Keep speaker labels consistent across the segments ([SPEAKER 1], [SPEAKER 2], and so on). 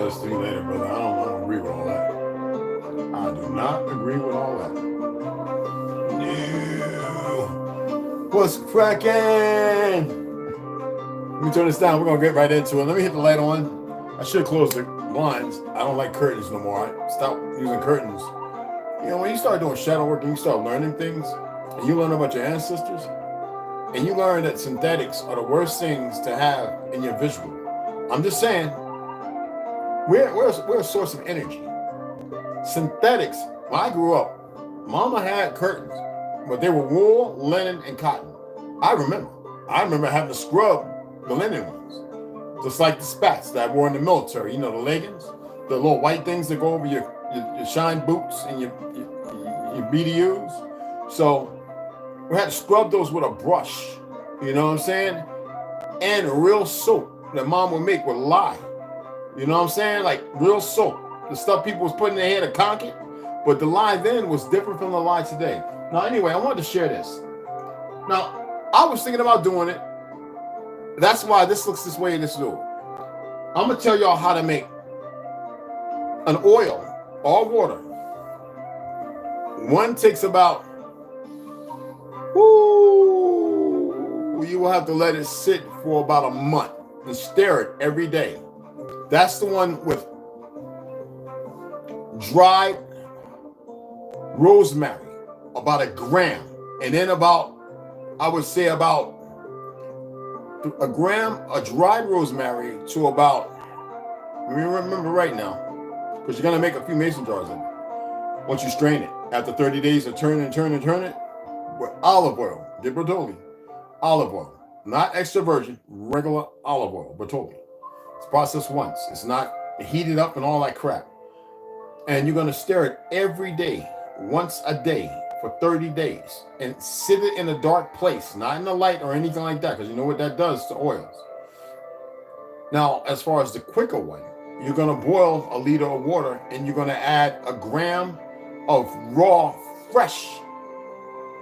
[SPEAKER 1] try this to you later, brother. I don't agree with all that. I do not agree with all that. No. What's cracking? Let me turn this down. We're going to get right into it. Let me hit the light on. I should close the blinds. I don't like curtains no more. I stopped using curtains. You know, when you start doing shadow work and you start learning things, and you learn about your ancestors, and you learn that synthetics are the worst things to have in your visual. I'm just saying, we're a source of energy. Synthetics, when I grew up, Mama had curtains, but they were wool, linen, and cotton. I remember having to scrub the linen ones, just like the spats that I wore in the military. You know, the leggings, the little white things that go over your shine boots and your BDUs. So we had to scrub those with a brush. You know what I'm saying? And real soap that Mom would make with lye. You know what I'm saying? Like real soap. The stuff people was putting in their hair to conk it. But the lye then was different from the lye today. Now, anyway, I wanted to share this. Now, I was thinking about doing it. That's why this looks this way in this video. I'm going to tell y'all how to make an oil or water. One takes about, you will have to let it sit for about a month and stir it every day. That's the one with dried rosemary, about a gram. And then I would say about a gram of dried rosemary to about, let me remember right now, because you're going to make a few mason jars of it. Once you strain it, after 30 days of turn it, with olive oil, get Bertolli, olive oil, not extra virgin, regular olive oil, Bertolli. It's processed once. It's not heated up and all that crap. And you're going to stir it every day, once a day for 30 days. And sit it in a dark place, not in the light or anything like that, because you know what that does to oils. Now, as far as the quicker one, you're going to boil a liter of water and you're going to add a gram of raw, fresh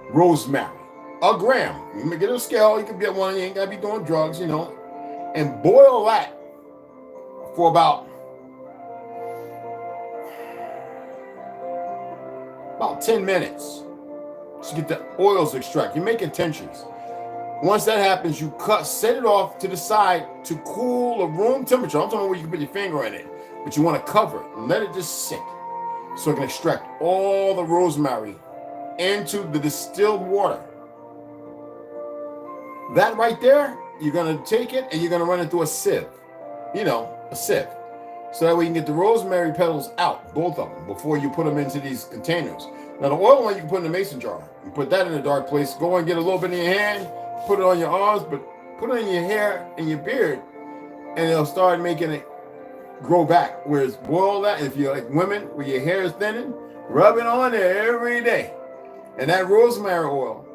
[SPEAKER 1] rosemary. A gram. You can get a scale, you can get one, you ain't got to be doing drugs, you know. And boil that for about 10 minutes to get the oils extract. You're making tinctures. Once that happens, you set it off to the side to cool the room temperature. I'm talking about where you can put your finger in it, but you want to cover it and let it just sit so it can extract all the rosemary into the distilled water. That right there, you're going to take it and you're going to run it through a sieve. You know, a sieve. So that way you can get the rosemary petals out, both of them, before you put them into these containers. Now the oil one you can put in a mason jar. You put that in a dark place. Go and get a little bit in your hand, put it on your arms, but put it in your hair and your beard, and it'll start making it grow back. Whereas boil that, if you're like women, where your hair is thinning, rub it on there every day. And that rosemary oil,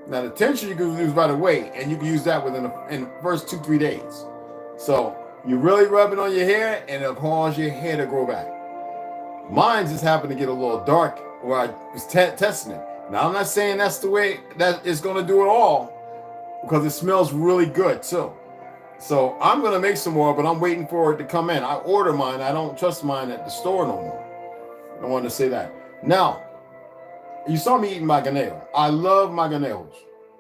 [SPEAKER 1] now the tincture you can use right away, and you can use that in the first 2-3 days. So you really rub it on your hair, and it'll cause your hair to grow back. Mine just happened to get a little dark where I was testing it. Now, I'm not saying that's the way that it's going to do it all, because it smells really good too. So I'm going to make some more, but I'm waiting for it to come in. I order mine. I don't trust mine at the store no more. I wanted to say that. Now, you saw me eating maganeo. I love maganeos.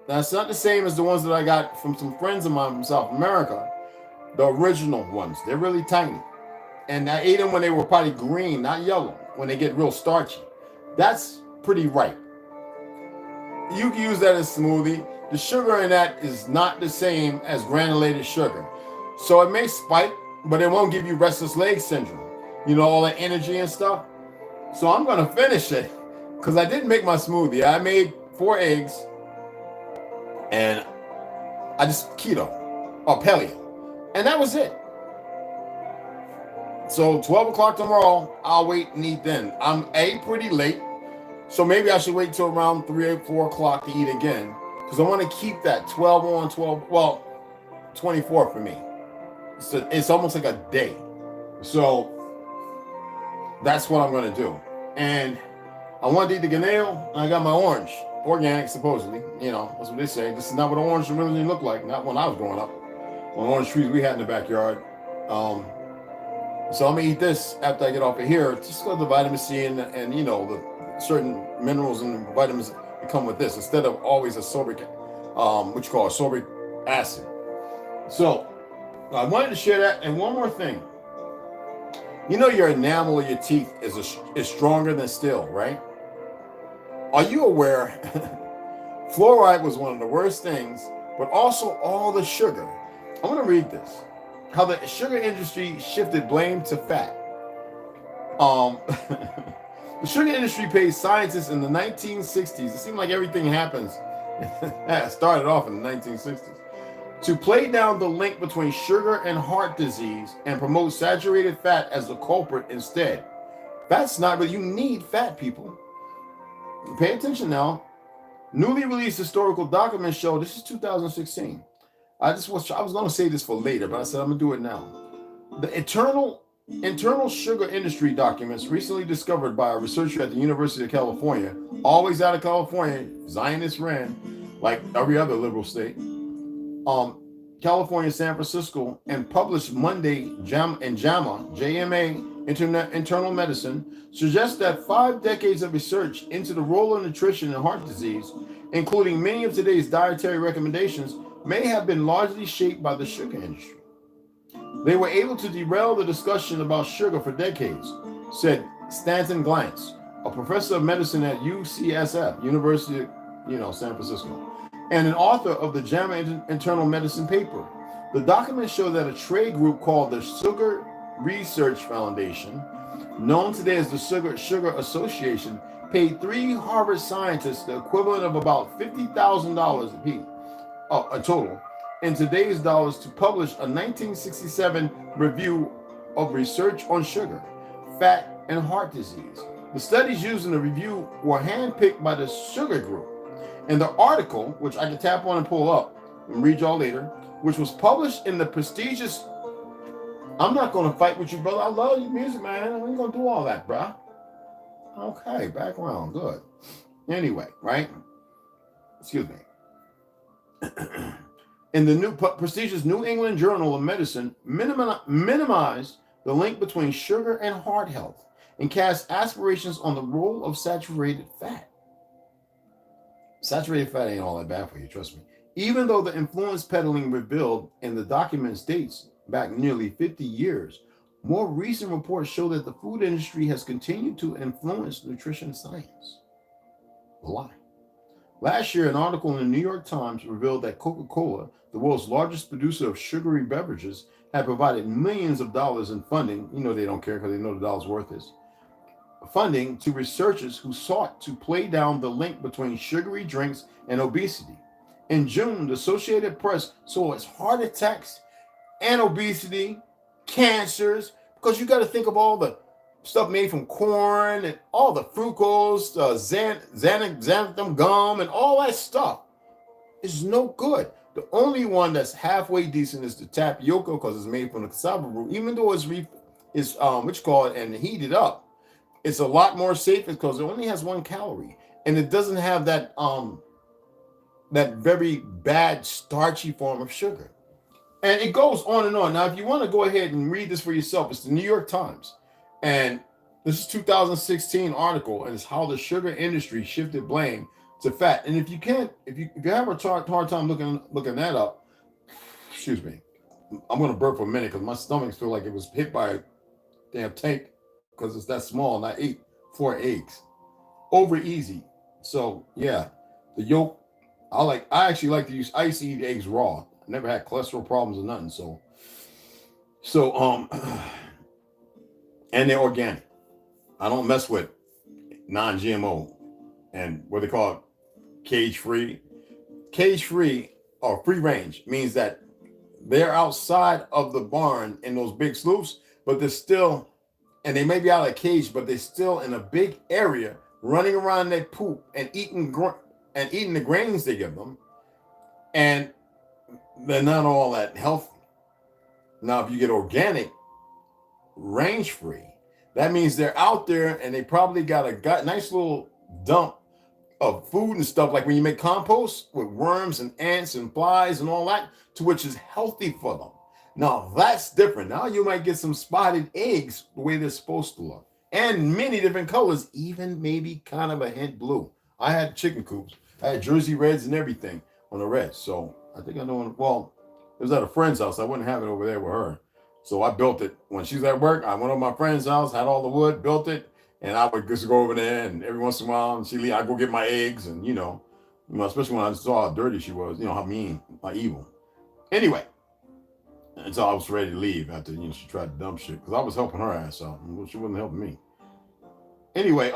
[SPEAKER 1] Now, it's not the same as the ones that I got from some friends of mine from South America. The original ones. They're really tiny. And I ate them when they were probably green, not yellow, when they get real starchy. That's pretty ripe. You can use that as smoothie. The sugar in that is not the same as granulated sugar. So it may spike, but it won't give you restless leg syndrome. You know, all the energy and stuff. So I'm going to finish it because I didn't make my smoothie. I made 4 eggs and I just keto or paleo. And that was it. So 12 o'clock tomorrow, I'll wait and eat then. I'm pretty late. So maybe I should wait till around 3 or 4 o'clock to eat again. Because I want to keep that 12 on, 12, well, 24 for me. So it's almost like a day. So that's what I'm going to do. And I want to eat the ganeo, and I got my orange. Organic, supposedly. You know, that's what they say. This is not what orange really looked like. Not when I was growing up. On orange trees we had in the backyard. So I'm gonna eat this after I get off of here, just because the vitamin C and you know the certain minerals and vitamins that come with this, instead of always a sorbic, what you call a sorbic acid. So I wanted to share that. And one more thing, you know, your enamel of your teeth is stronger than steel, right? Are you aware fluoride was one of the worst things, but also all the sugar? I want to read this. How the sugar industry shifted blame to fat. The sugar industry paid scientists in the 1960s. It seemed like everything happens. Started off in the 1960s. To play down the link between sugar and heart disease and promote saturated fat as the culprit instead. Fat's not really, you need fat, people. Pay attention now. Newly released historical documents show, this is 2016. I was going to say this for later, but I said I'm going to do it now. The internal sugar industry documents recently discovered by a researcher at the University of California, always out of California, Zionist ran, like every other liberal state, California, San Francisco, and published Monday in JAMA, Internal Medicine, suggests that 5 decades of research into the role of nutrition in heart disease, including many of today's dietary recommendations, may have been largely shaped by the sugar industry. They were able to derail the discussion about sugar for decades, said Stanton Glantz, a professor of medicine at UCSF, University of San Francisco, and an author of the JAMA Internal Medicine paper. The documents show that a trade group called the Sugar Research Foundation, known today as the Sugar Association, paid 3 Harvard scientists the equivalent of about $50,000 apiece, a total, in today's dollars, to publish a 1967 review of research on sugar, fat, and heart disease. The studies used in the review were handpicked by the Sugar Group. And the article, which I can tap on and pull up and read y'all later, which was published in the prestigious, I'm not going to fight with you, brother. I love your music, man. I ain't going to do all that, bro. Okay, background, good. Anyway, right? Excuse me. In the prestigious New England Journal of Medicine, minimized the link between sugar and heart health and cast aspirations on the role of saturated fat. Saturated fat ain't all that bad for you, trust me. Even though the influence peddling revealed in the documents dates back nearly 50 years, more recent reports show that the food industry has continued to influence nutrition science. Why? Last year, an article in the New York Times revealed that Coca-Cola, the world's largest producer of sugary beverages, had provided millions of dollars in funding. You know they don't care because they know the dollar's worth is. Funding to researchers who sought to play down the link between sugary drinks and obesity. In June, the Associated Press saw its heart attacks and obesity, cancers, because you got to think of all the stuff made from corn and all the fructose, xanthan gum, and all that stuff is no good. The only one that's halfway decent is the tapioca because it's made from the cassava root. Even though it's what you call it and heated up, it's a lot more safe because it only has 1 calorie and it doesn't have that that very bad starchy form of sugar. And it goes on and on. Now, if you want to go ahead and read this for yourself, it's the New York Times. And this is 2016 article, and it's how the sugar industry shifted blame to fat. And if you have a hard time looking that up, excuse me, I'm going to burp for a minute because my stomach feels like it was hit by a damn tank because it's that small, and I ate 4 eggs. Over easy. So yeah, the yolk, I actually like to use, I used to eat eggs raw. I never had cholesterol problems or nothing. So and they're organic. I don't mess with non-GMO and what they call it, cage-free. Cage-free or free range means that they're outside of the barn in those big sloops, but they're still, and they may be out of the cage, but they're still in a big area running around their poop and eating the grains they give them. And they're not all that healthy. Now, if you get organic, range-free, that means they're out there and they probably got a nice little dump of food and stuff, like when you make compost with worms and ants and flies and all that, to which is healthy for them. Now that's different. Now you might get some spotted eggs the way they're supposed to look, and many different colors, even maybe kind of a hint blue. I had chicken coops. I had Jersey Reds and everything on the reds. So I think I know. Well, it was at a friend's house. I wouldn't have it over there with her. So I built it when she was at work. I went over my friend's house, had all the wood, built it, and I would just go over there. And every once in a while, she leave, I go get my eggs, and especially when I saw how dirty she was, how mean, how evil. Anyway, until I was ready to leave after she tried to dump shit because I was helping her ass out, and she wasn't helping me. Anyway,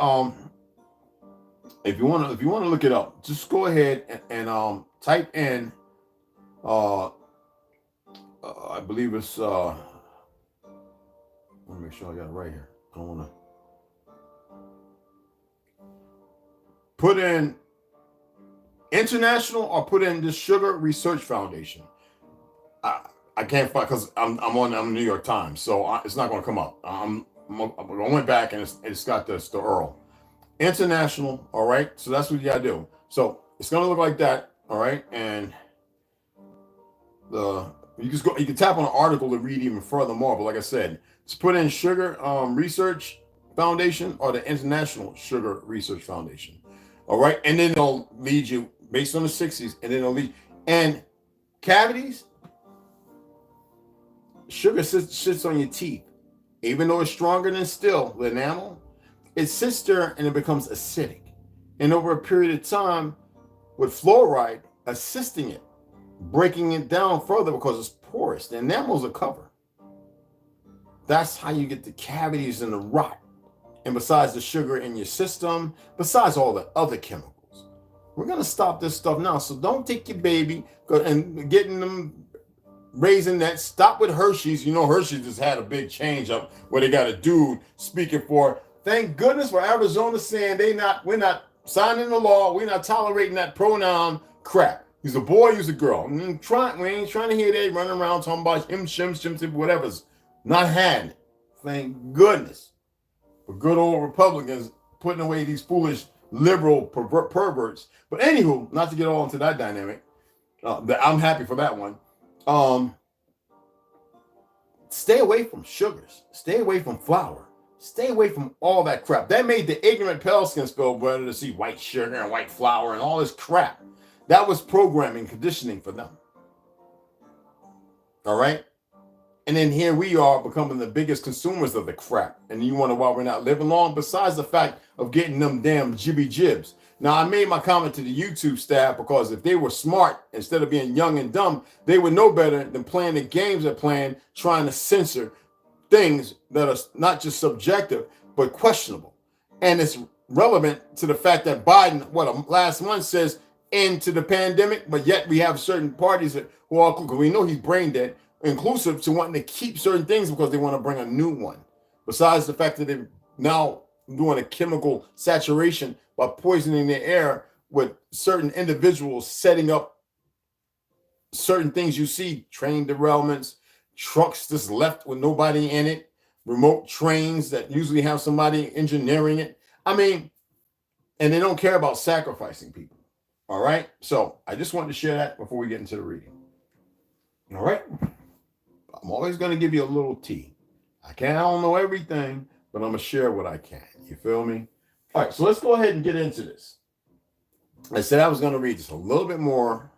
[SPEAKER 1] if you want to look it up, just go ahead and type in I believe it's I want to make sure I got it right here. I don't want to put in international or put in the Sugar Research Foundation. I can't find because I'm on New York Times, so it's not going to come up. I went back and it's got the Earl International. All right, so that's what you got to do. So it's going to look like that. All right, and you can tap on an article to read even further more. But like I said, just put in Sugar Research Foundation or the International Sugar Research Foundation. All right, and then it'll lead you based on the 60s, and then it'll lead and cavities. Sugar sits on your teeth. Even though it's stronger than steel, the enamel, it sits there and it becomes acidic. And over a period of time, with fluoride assisting it, breaking it down further because it's porous. The enamel's a cover. That's how you get the cavities and the rot. And besides the sugar in your system, besides all the other chemicals. We're going to stop this stuff now. So don't take your baby and getting them raising that. Stop with Hershey's. Hershey's just had a big change up where they got a dude speaking for. Thank goodness for Arizona saying we're not signing the law. We're not tolerating that pronoun crap. He's a boy, he's a girl. We ain't trying to hear they running around talking about him, shim, whatever's not having it. Thank goodness for good old Republicans putting away these foolish liberal perverts. But anywho, not to get all into that dynamic, I'm happy for that one. Stay away from sugars. Stay away from flour. Stay away from all that crap. That made the ignorant pale skins go better to see white sugar and white flour and all this crap. That was programming, conditioning for them. All right? And then here we are becoming the biggest consumers of the crap. And you wonder why we're not living long, besides the fact of getting them damn jibby jibs. Now, I made my comment to the YouTube staff because if they were smart, instead of being young and dumb, they would know better than playing the games they're playing, trying to censor things that are not just subjective, but questionable. And it's relevant to the fact that Biden, last month says end to the pandemic, but yet we have certain parties who are, because we know he's brain dead, inclusive to wanting to keep certain things because they want to bring a new one. Besides the fact that they're now doing a chemical saturation by poisoning the air with certain individuals setting up certain things you see, train derailments, trucks just left with nobody in it, remote trains that usually have somebody engineering it. I mean, and they don't care about sacrificing people. All right. So I just wanted to share that before we get into the reading. All right. I'm always going to give you a little tea. I don't know everything, but I'm going to share what I can. You feel me? All right. So let's go ahead and get into this. I said I was going to read just a little bit more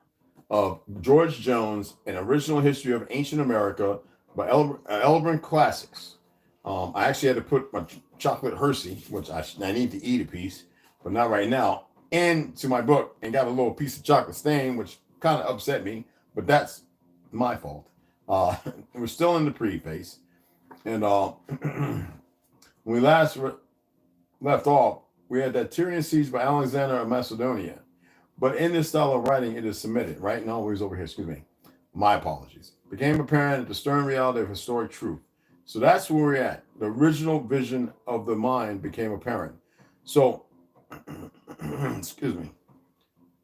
[SPEAKER 1] of George Jones, An Original History of Ancient America by Elburn Classics. I actually had to put my chocolate Hershey, which I need to eat a piece, but not right now, into my book and got a little piece of chocolate stain, which kind of upset me, but that's my fault. We're still in the preface. And when we last left off, we had that Tyrian siege by Alexander of Macedonia. But in this style of writing, it is submitted, right? No, he's over here, excuse me. My apologies. Became apparent the stern reality of historic truth. So that's where we're at. The original vision of the mind became apparent. So, excuse me.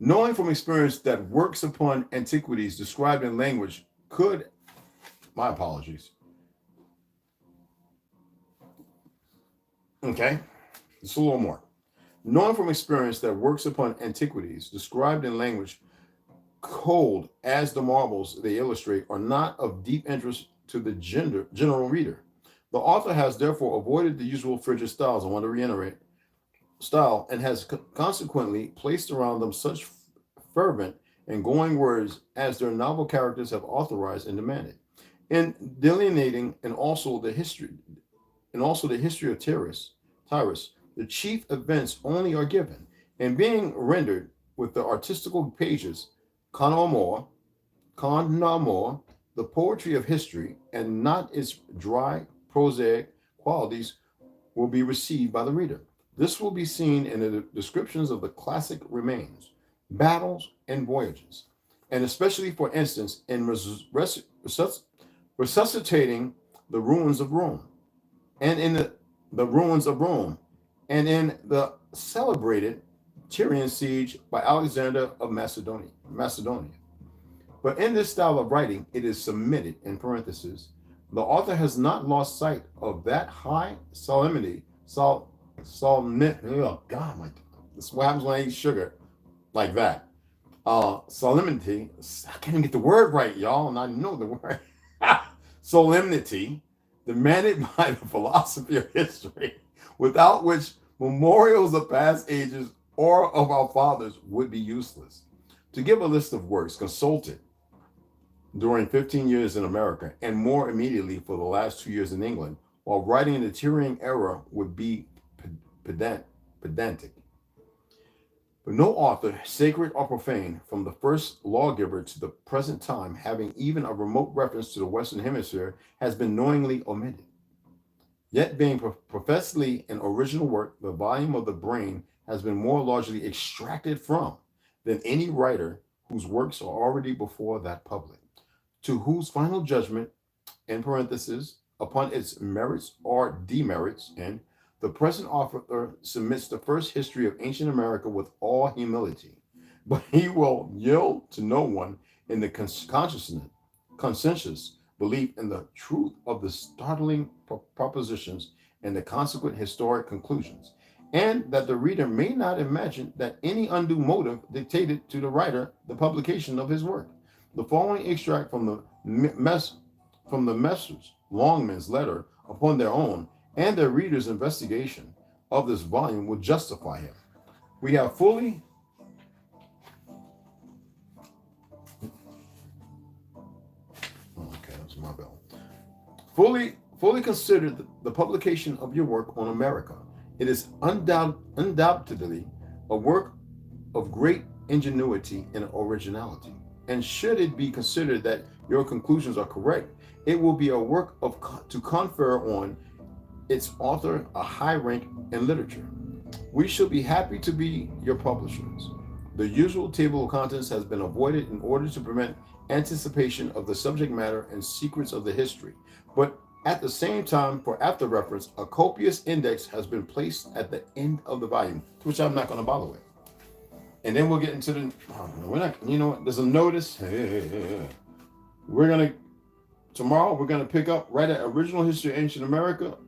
[SPEAKER 1] Knowing from experience that works upon antiquities described in language could, my apologies. Okay, just a little more. Knowing from experience that works upon antiquities described in language cold as the marbles they illustrate are not of deep interest to the general reader. The author has therefore avoided the usual frigid styles, I want to reiterate, style, and has consequently placed around them such fervent and glowing words as their novel characters have authorized and demanded. In delineating and also the history of Tyrus, the chief events only are given, and being rendered with the artistical pages, con namor, the poetry of history, and not its dry, prosaic qualities, will be received by the reader. This will be seen in the descriptions of the classic remains, battles, and voyages, and especially, for instance, in resuscitating the ruins of Rome, and in the ruins of Rome, and in the celebrated Tyrian siege by Alexander of Macedonia. But in this style of writing, it is submitted in parentheses. The author has not lost sight of that high solemnity. Oh God, this is what happens when I eat sugar like that. Solemnity. I can't even get the word right, y'all, and I know the word. Solemnity demanded by the philosophy of history, without which memorials of past ages or of our fathers would be useless. To give a list of works consulted during 15 years in America, and more immediately for the last 2 years in England, while writing in the Tyrian era, would be pedantic. But no author, sacred or profane, from the first lawgiver to the present time, having even a remote reference to the Western Hemisphere, has been knowingly omitted. Yet, being professedly an original work, the volume of the brain has been more largely extracted from than any writer whose works are already before that public, to whose final judgment, in parentheses, upon its merits or demerits, and the present author submits the first history of ancient America with all humility, but he will yield to no one in the conscientious belief in the truth of the startling propositions and the consequent historic conclusions, and that the reader may not imagine that any undue motive dictated to the writer the publication of his work. The following extract from the Messrs. Longman's letter upon their own and their reader's investigation of this volume will justify him. We have fully that's my bell. Fully considered the publication of your work on America. It is undoubtedly a work of great ingenuity and originality. And should it be considered that your conclusions are correct, it will be a work to confer on its author a high rank in literature. We shall be happy to be your publishers. The usual table of contents has been avoided in order to prevent anticipation of the subject matter and secrets of the history. But at the same time, for after reference, a copious index has been placed at the end of the volume, which I'm not going to bother with. And then we'll get into the, there's a notice. Tomorrow we're going to pick up right at Original History of Ancient America,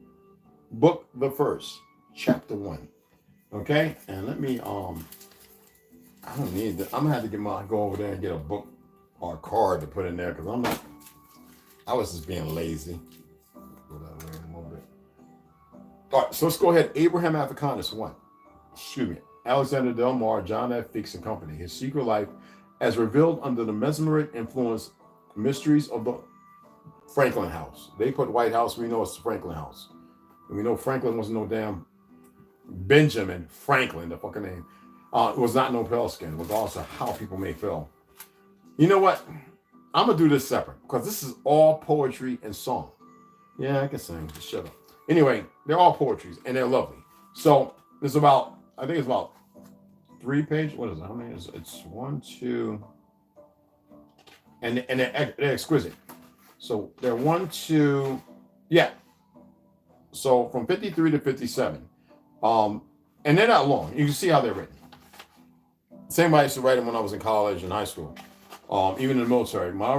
[SPEAKER 1] book the first, chapter 1. Okay? And let me, I don't need that. I'm going to have to go over there and get a book or a card to put in there, because I was just being lazy. Go that way a little bit. All right, so let's go ahead. Abraham Africanus 1. Alexander Del Mar, John F. Fix and Company. His secret life as revealed under the mesmeric influence mysteries of the Franklin House. They put White House, we know it's the Franklin House. And we know Franklin wasn't no damn Benjamin Franklin, the fucking name. It was not no pale-skin, regardless of how people may feel. You know what? I'm going to do this separate, because this is all poetry and song. Yeah, I can sing. Just shut up. Anyway, they're all poetries, and they're lovely. So, there's about, I think it's about 3 pages. What is it? How many is it? It's 1, 2, and they're exquisite. So, they're 1, 2, yeah. So, from 53 to 57. And they're not long. You can see how they're written. Same way I used to write them when I was in college and high school. Even in the military. My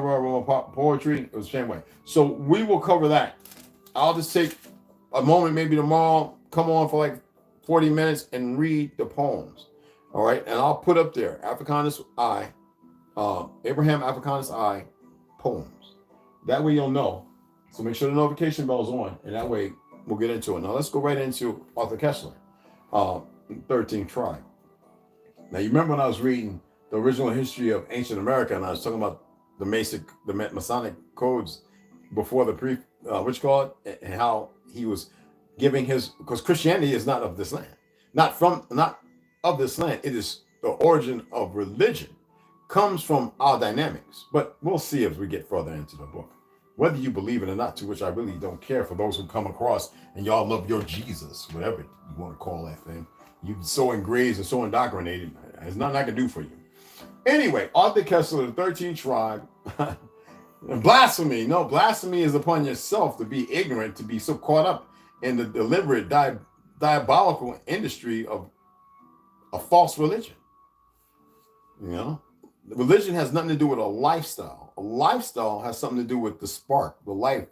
[SPEAKER 1] poetry, it was the same way. So we will cover that. I'll just take a moment, maybe tomorrow, come on for like 40 minutes and read the poems. All right. And I'll put up there Africanus I, Abraham Africanus I poems. That way you'll know So make sure the notification bell is on, and that way we'll get into it. Now let's go right into Arthur Kessler, 13th tribe. Now you remember when I was reading the original history of ancient America, and I was talking about the Masonic codes before the and how he was giving because Christianity is not of this land, not of this land. It is the origin of religion, comes from our dynamics. But we'll see as we get further into the book, whether you believe it or not. To which I really don't care for those who come across and y'all love your Jesus, whatever you want to call that thing. You're so engraved and so indoctrinated. There's nothing I can do for you. Anyway, Arthur Kessler, the 13th tribe. Blasphemy. No, blasphemy is upon yourself to be ignorant, to be so caught up in the deliberate, diabolical industry of a false religion. You know, religion has nothing to do with a lifestyle. A lifestyle has something to do with the spark, the life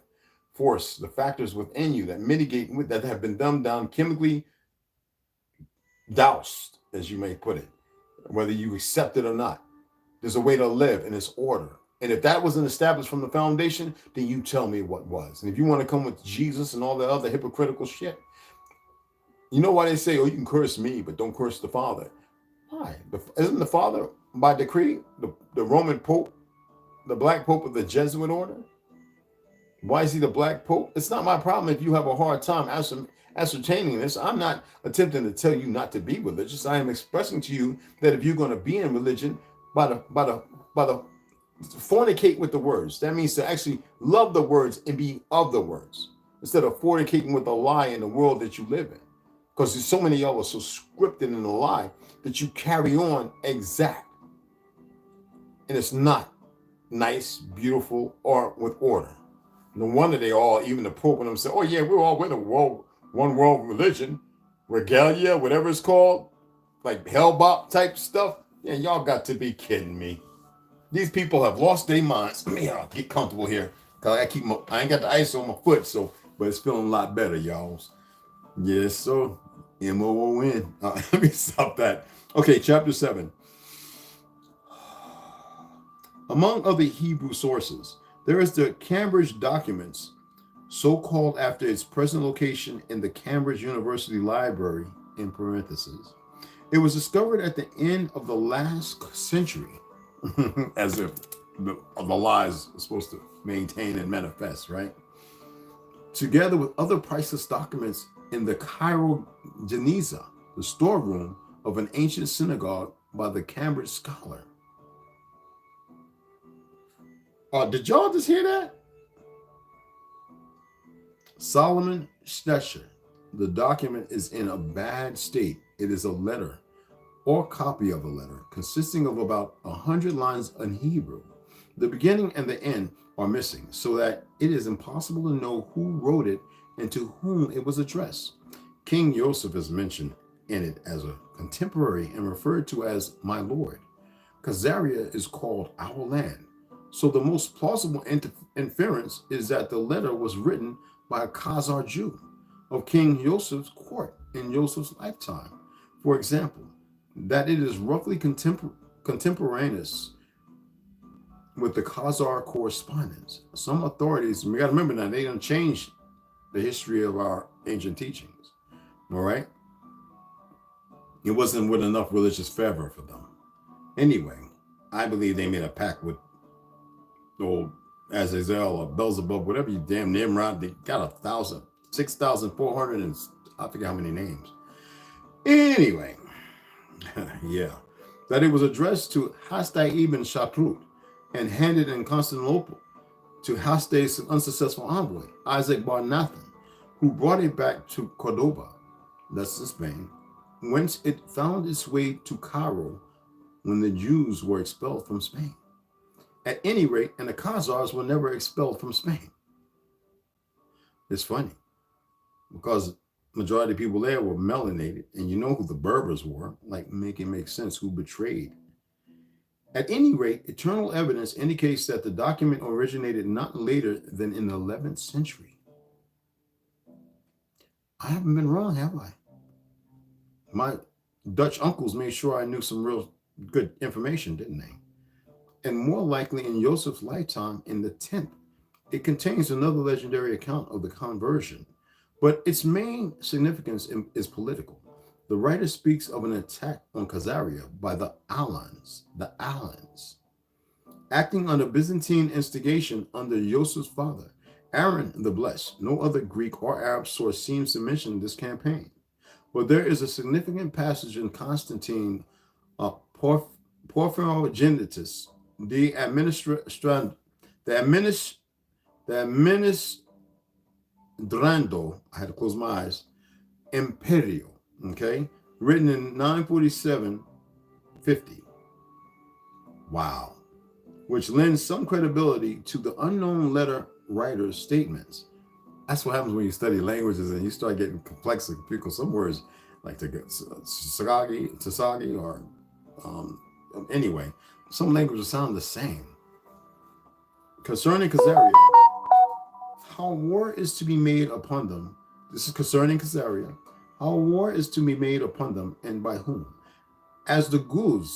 [SPEAKER 1] force, the factors within you that mitigate, that have been dumbed down, chemically doused, as you may put it, whether you accept it or not. There's a way to live in its order. And if that wasn't established from the foundation, then you tell me what was. And if you want to come with Jesus and all the other hypocritical shit, you know why they say, oh, you can curse me, but don't curse the Father. Why? Isn't the Father, by decree, the Roman Pope, the Black Pope of the Jesuit order? Why is he the Black Pope? It's not my problem if you have a hard time ascertaining this. I'm not attempting to tell you not to be religious. I am expressing to you that if you're going to be in religion, by the fornicate with the words. That means to actually love the words and be of the words, instead of fornicating with a lie in the world that you live in. Because there's so many of y'all are so scripted in the lie that you carry on exact. And it's not nice, beautiful, or with order. No wonder they all, even the Pope and them say, oh yeah, we're a one world religion, regalia, whatever it's called, like hellbop type stuff. Yeah, y'all got to be kidding me. These people have lost their minds. Let me get comfortable here. Cause I ain't got the ice on my foot, but it's feeling a lot better, y'all. Yes, so MOON. Let me stop that. Okay, chapter 7. Among other Hebrew sources, there is the Cambridge documents, so called after its present location in the Cambridge University Library, in parentheses. It was discovered at the end of the last century, as if the lies are supposed to maintain and manifest, right? Together with other priceless documents in the Cairo Geniza, the storeroom of an ancient synagogue by the Cambridge scholar. Did y'all just hear that? Solomon Stetcher. The document is in a bad state. It is a letter or copy of a letter consisting of about 100 lines in Hebrew. The beginning and the end are missing, so that it is impossible to know who wrote it and to whom it was addressed. King Joseph is mentioned in it as a contemporary and referred to as my lord. Khazaria is called our land. So the most plausible inference is that the letter was written by a Khazar Jew of King Joseph's court in Joseph's lifetime. For example, that it is roughly contemporaneous with the Khazar correspondence. Some authorities, we got to remember now, they don't change the history of our ancient teachings. All right? It wasn't with enough religious fervor for them. Anyway, I believe they made a pact with old Azazel or Beelzebub, whatever you damn Nimrod. They got 6,400 and I forget how many names. Anyway, yeah, that it was addressed to Hasdai ibn Shatrut and handed in Constantinople to Hasdai's unsuccessful envoy, Isaac Bar Nathan, who brought it back to Cordoba, that's in Spain, whence it found its way to Cairo when the Jews were expelled from Spain. At any rate, and the Khazars were never expelled from Spain. It's funny, because majority of people there were melanated, and you know who the Berbers were, like make it make sense, who betrayed. At any rate, eternal evidence indicates that the document originated not later than in the 11th century. I haven't been wrong, have I? My Dutch uncles made sure I knew some real good information, didn't they? And more likely in Joseph's lifetime in the 10th It contains another legendary account of the conversion, but its main significance is political. The writer speaks of an attack on Khazaria by the Alans, acting under Byzantine instigation under Joseph's father, Aaron the Blessed. No other Greek or Arab source seems to mention this campaign. But there is a significant passage in Constantine Porphyrogenitus, the administrand, the administ, the administrando. I had to close my eyes. Imperio, okay, written in 947-50. Wow, which lends some credibility to the unknown letter writer's statements. That's what happens when you study languages and you start getting complex because some words like Tasagi, or anyway, some languages sound the same. Concerning Khazaria, how war is to be made upon them. This is concerning Khazaria. How war is to be made upon them and by whom. As the Ghuz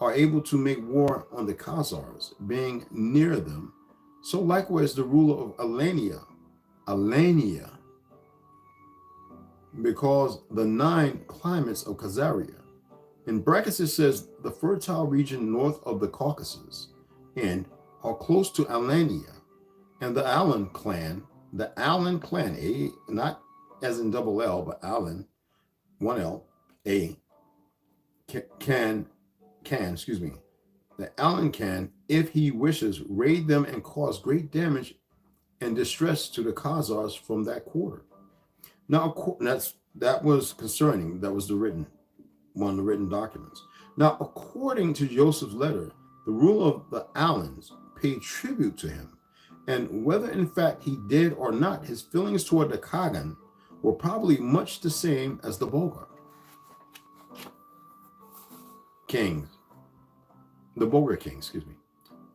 [SPEAKER 1] are able to make war on the Khazars, being near them, so likewise the ruler of Alania, because the 9 climates of Khazaria. In brackets it says the fertile region north of the Caucasus, and are close to Alania, and the Alan clan, not as in double L, but Alan, one L, the Alan can, if he wishes, raid them and cause great damage and distress to the Khazars from that quarter. Now, that was concerning. That was one of the written documents. Now, according to Joseph's letter, the ruler of the Alans paid tribute to him, and whether in fact he did or not, his feelings toward the Khagan were probably much the same as the Bulgar kings. The Bulgar king,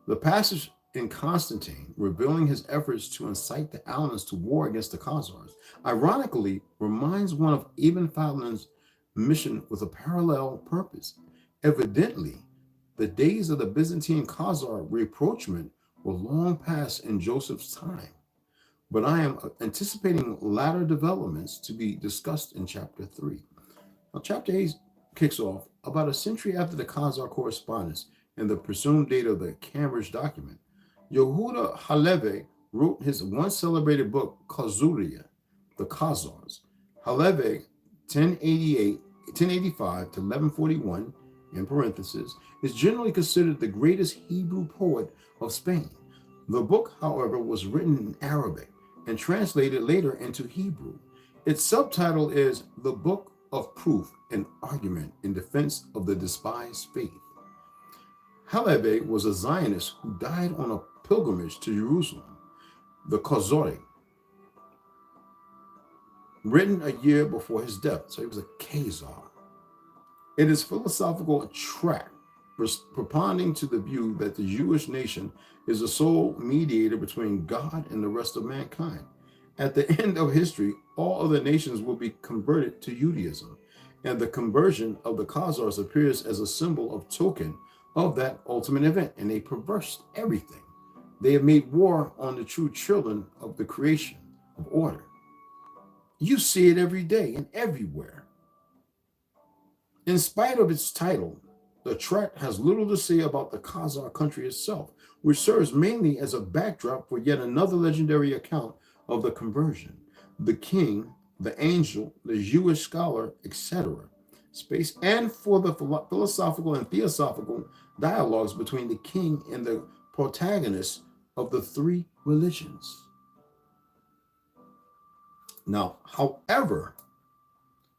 [SPEAKER 1] The passage in Constantine, revealing his efforts to incite the Alans to war against the Khazars, ironically reminds one of Ibn Fadlan's mission with a parallel purpose. Evidently, the days of the Byzantine Khazar rapprochement were long past in Joseph's time, but I am anticipating latter developments to be discussed in chapter 3. Now, chapter 8 kicks off about a century after the Khazar correspondence and the presumed date of the Cambridge document. Yehuda Halevi wrote his once celebrated book, Khazuria, the Khazars. Halevi, 1085 to 1141, in parentheses, is generally considered the greatest Hebrew poet of Spain. The book, however, was written in Arabic and translated later into Hebrew. Its subtitle is The Book of Proof and Argument in Defense of the Despised Faith. Halevi was a Zionist who died on a pilgrimage to Jerusalem, the Khazari, written a year before his death, so he was a Khazar. It is philosophical tract propounding to the view that the Jewish nation is the sole mediator between God and the rest of mankind. At the end of history, all other nations will be converted to Judaism, and the conversion of the Khazars appears as a symbol of token of that ultimate event, and they perverse everything. They have made war on the true children of the creation of order. You see it every day and everywhere. In spite of its title, the tract has little to say about the Khazar country itself, which serves mainly as a backdrop for yet another legendary account of the conversion, the king, the angel, the Jewish scholar, etc. Space, and for the philosophical and theosophical dialogues between the king and the protagonists of the 3 religions. Now, however,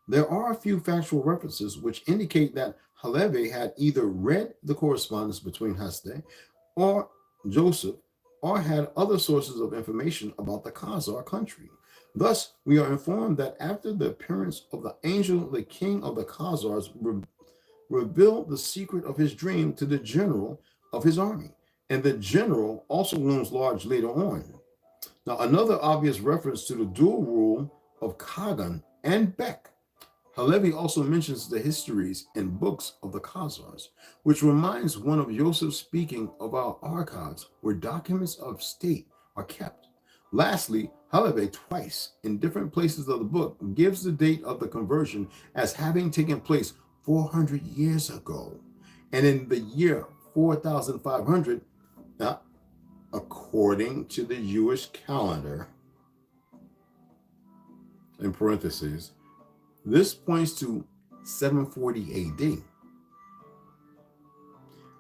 [SPEAKER 1] there are a few factual references which indicate that Halevi had either read the correspondence between Hasdai or Joseph, or had other sources of information about the Khazar country. Thus, we are informed that after the appearance of the angel, the king of the Khazars revealed the secret of his dream to the general of his army, and the general also looms large later on. Now, another obvious reference to the dual rule of Khagan and Bek. Halevi also mentions the histories and books of the Khazars, which reminds one of Joseph speaking of our archives, where documents of state are kept. Lastly, however, twice in different places of the book gives the date of the conversion as having taken place 400 years ago. And in the year 4500, according to the Jewish calendar, in parentheses, this points to 740 AD,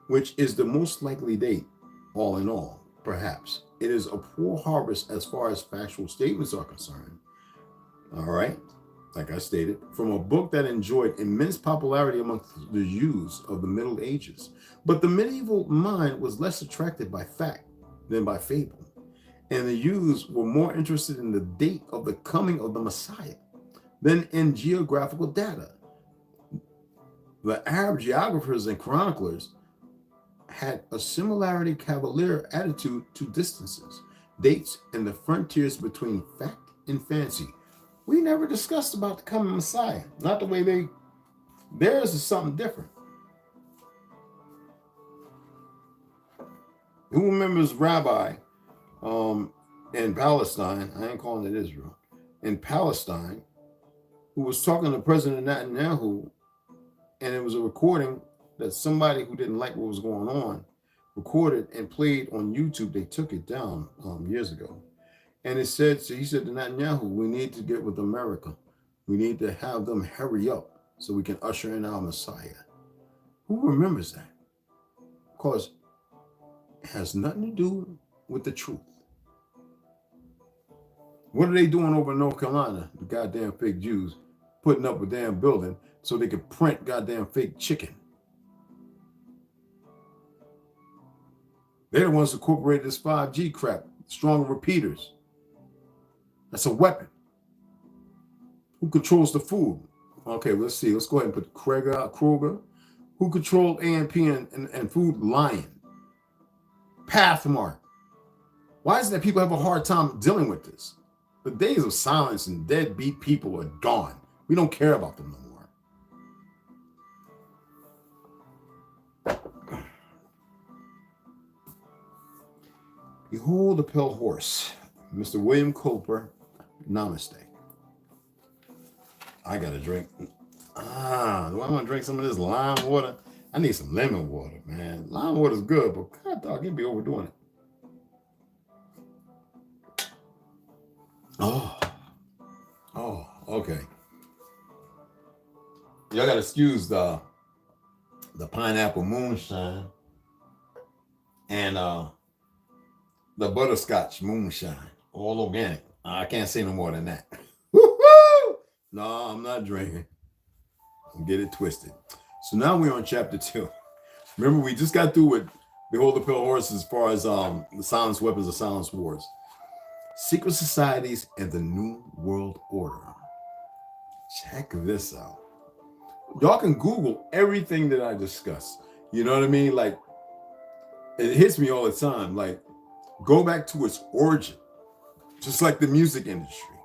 [SPEAKER 1] which is the most likely date, all in all, perhaps. It is a poor harvest as far as factual statements are concerned. All right, like I stated, from a book that enjoyed immense popularity amongst the Jews of the Middle Ages. But the medieval mind was less attracted by fact than by fable. And the Jews were more interested in the date of the coming of the Messiah than in geographical data. The Arab geographers and chroniclers had a similarly cavalier attitude to distances, dates, and the frontiers between fact and fancy. We never discussed about the coming Messiah. Not the way theirs is something different. Who remembers Rabbi in Palestine? I ain't calling it Israel. In Palestine, who was talking to President Netanyahu, and it was a recording that somebody who didn't like what was going on recorded and played on YouTube. They took it down years ago. And it said, so he said to Netanyahu, we need to get with America. We need to have them hurry up so we can usher in our Messiah. Who remembers that? Because it has nothing to do with the truth. What are they doing over in North Carolina? The goddamn fake Jews putting up a damn building so they could print goddamn fake chicken. They're the ones who incorporated this 5G crap, stronger repeaters. That's a weapon. Who controls the food? Okay, let's see. Let's go ahead and put Kroger. Who controlled AMP and Food Lion? Pathmark. Why is it that people have a hard time dealing with this? The days of silence and deadbeat people are gone. We don't care about them no more. Behold the pale horse. Mr. William Cooper, namaste. I got to drink. Do I want to drink some of this lime water? I need some lemon water, man. Lime water is good, but God dog, you'd be overdoing it. Oh, okay. Y'all got to excuse the pineapple moonshine and the butterscotch moonshine, all organic. I can't say no more than that. Woo-hoo! No, I'm not drinking. Don't get it twisted. So now we're on chapter 2. Remember, we just got through with Behold the Pale Horse as far as the silence weapons of silence wars. Secret societies and the New World Order. Check this out. Y'all can Google everything that I discuss. You know what I mean? Like, it hits me all the time. Like, go back to its origin, just like the music industry,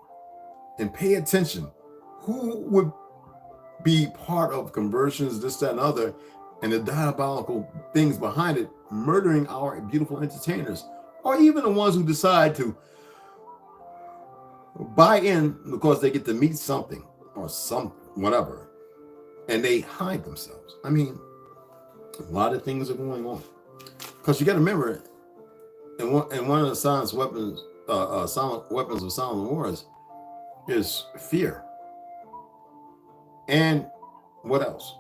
[SPEAKER 1] and pay attention. Who would be part of conversions, this, that, and other, and the diabolical things behind it, murdering our beautiful entertainers, or even the ones who decide to buy in because they get to meet something or some whatever, and they hide themselves. I mean, a lot of things are going on. Because you got to remember, and one of the silent weapons of silent wars is fear. And what else?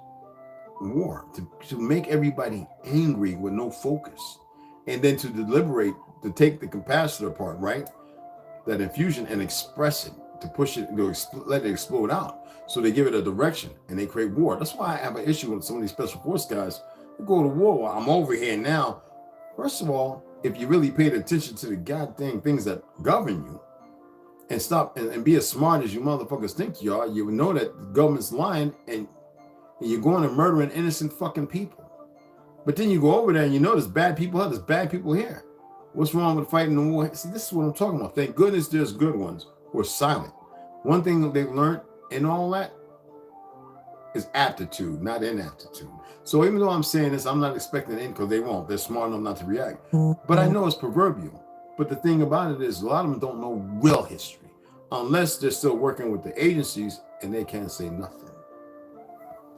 [SPEAKER 1] War. To make everybody angry with no focus. And then to deliberate, to take the capacitor apart, right? That infusion and express it, to push it, let it explode out. So they give it a direction and they create war. That's why I have an issue with some of these special force guys who go to war. I'm over here now. First of all, if you really paid attention to the goddamn things that govern you and stop and be as smart as you motherfuckers think you are, you would know that the government's lying and you're going and murdering innocent fucking people. But then you go over there and you know there's bad people here, there's bad people here. What's wrong with fighting the war? See, this is what I'm talking about. Thank goodness there's good ones who are silent. One thing that they've learned in all that is aptitude, not inaptitude. So even though I'm saying this, I'm not expecting it because they won't. They're smart enough not to react. But I know it's proverbial. But the thing about it is, a lot of them don't know real history unless they're still working with the agencies and they can't say nothing.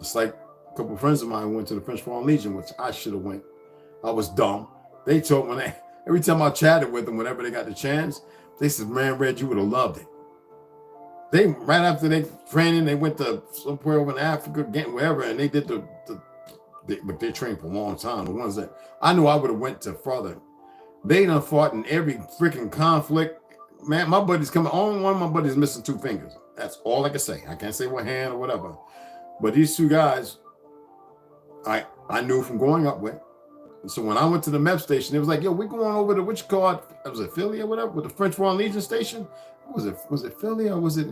[SPEAKER 1] It's like a couple of friends of mine went to the French Foreign Legion, which I should have went. I was dumb. They told me, every time I chatted with them, whenever they got the chance, they said, man, Red, you would have loved it. They, right after they training, they went to somewhere over in Africa, wherever, and they did but they trained for a long time. The ones that I knew I would have went to further. They done fought in every freaking conflict. Man, my buddy's coming. Only one of my buddies missing 2 fingers. That's all I can say. I can't say what hand or whatever. But these 2 guys, I knew from growing up with. So when I went to the MEP station, it was like, yo, we're going over to which card? Was it Philly or whatever? With the French Foreign Legion station? Was it Philly or was it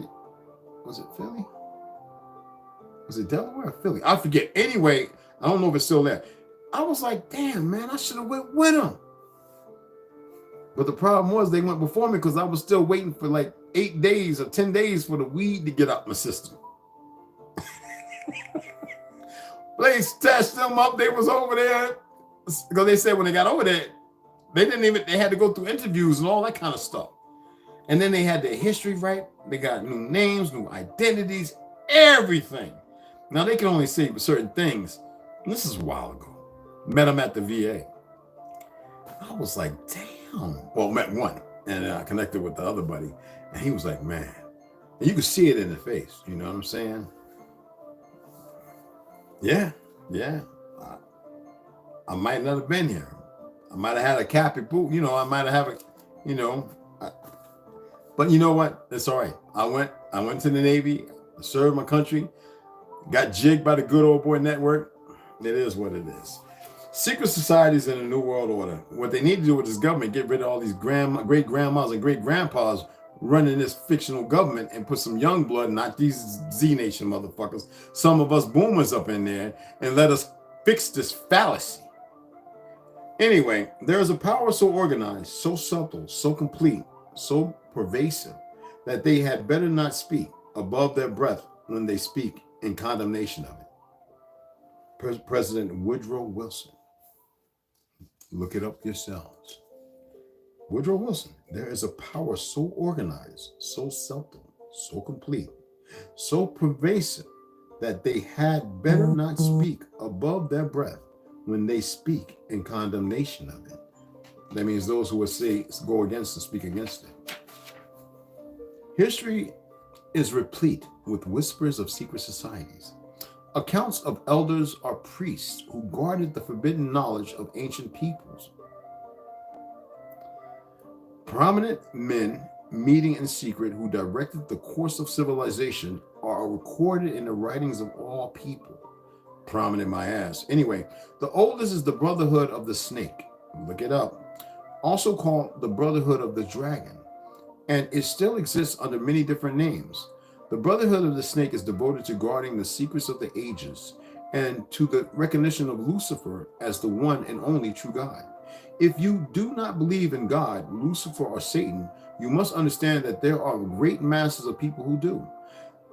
[SPEAKER 1] Philly? Was it Delaware or Philly? I forget. Anyway, I don't know if it's still there. I was like, damn, man, I should have went with them. But the problem was they went before me because I was still waiting for like 8 days or 10 days for the weed to get out my system. They stashed them up. They was over there. Because they said when they got over there, they had to go through interviews and all that kind of stuff. And then they had their history right. They got new names, new identities, everything. Now they can only say certain things. This is a while ago. Met them at the VA. I was like, damn. Well, met one. And I connected with the other buddy. And he was like, man. And you could see it in the face. You know what I'm saying? Yeah. I might not have been here. I might have had a cappy boot. You know, I might have had but you know what? It's all right. I went to the Navy, served my country, got jigged by the good old boy network. It is what it is. Secret societies in the New World Order. What they need to do with this government, get rid of all these great grandmas and great grandpas running this fictional government and put some young blood, not these Z Nation motherfuckers, some of us boomers up in there, and let us fix this fallacy. Anyway, there is a power so organized, so subtle, so complete, so pervasive that they had better not speak above their breath when they speak in condemnation of it. President Woodrow Wilson. Look it up yourselves. Woodrow Wilson. There is a power so organized, so subtle, so complete, so pervasive that they had better not speak above their breath when they speak in condemnation of it. That means those who would say, go against and speak against it. History is replete with whispers of secret societies, accounts of elders or priests who guarded the forbidden knowledge of ancient peoples. Prominent men meeting in secret who directed the course of civilization are recorded in the writings of all people. Prominent my ass. Anyway, the oldest is the Brotherhood of the Snake. Look it up. Also called the Brotherhood of the Dragon, and it still exists under many different names. The Brotherhood of the Snake is devoted to guarding the secrets of the ages and to the recognition of Lucifer as the one and only true God. If you do not believe in God, Lucifer, or Satan, you must understand that there are great masses of people who do.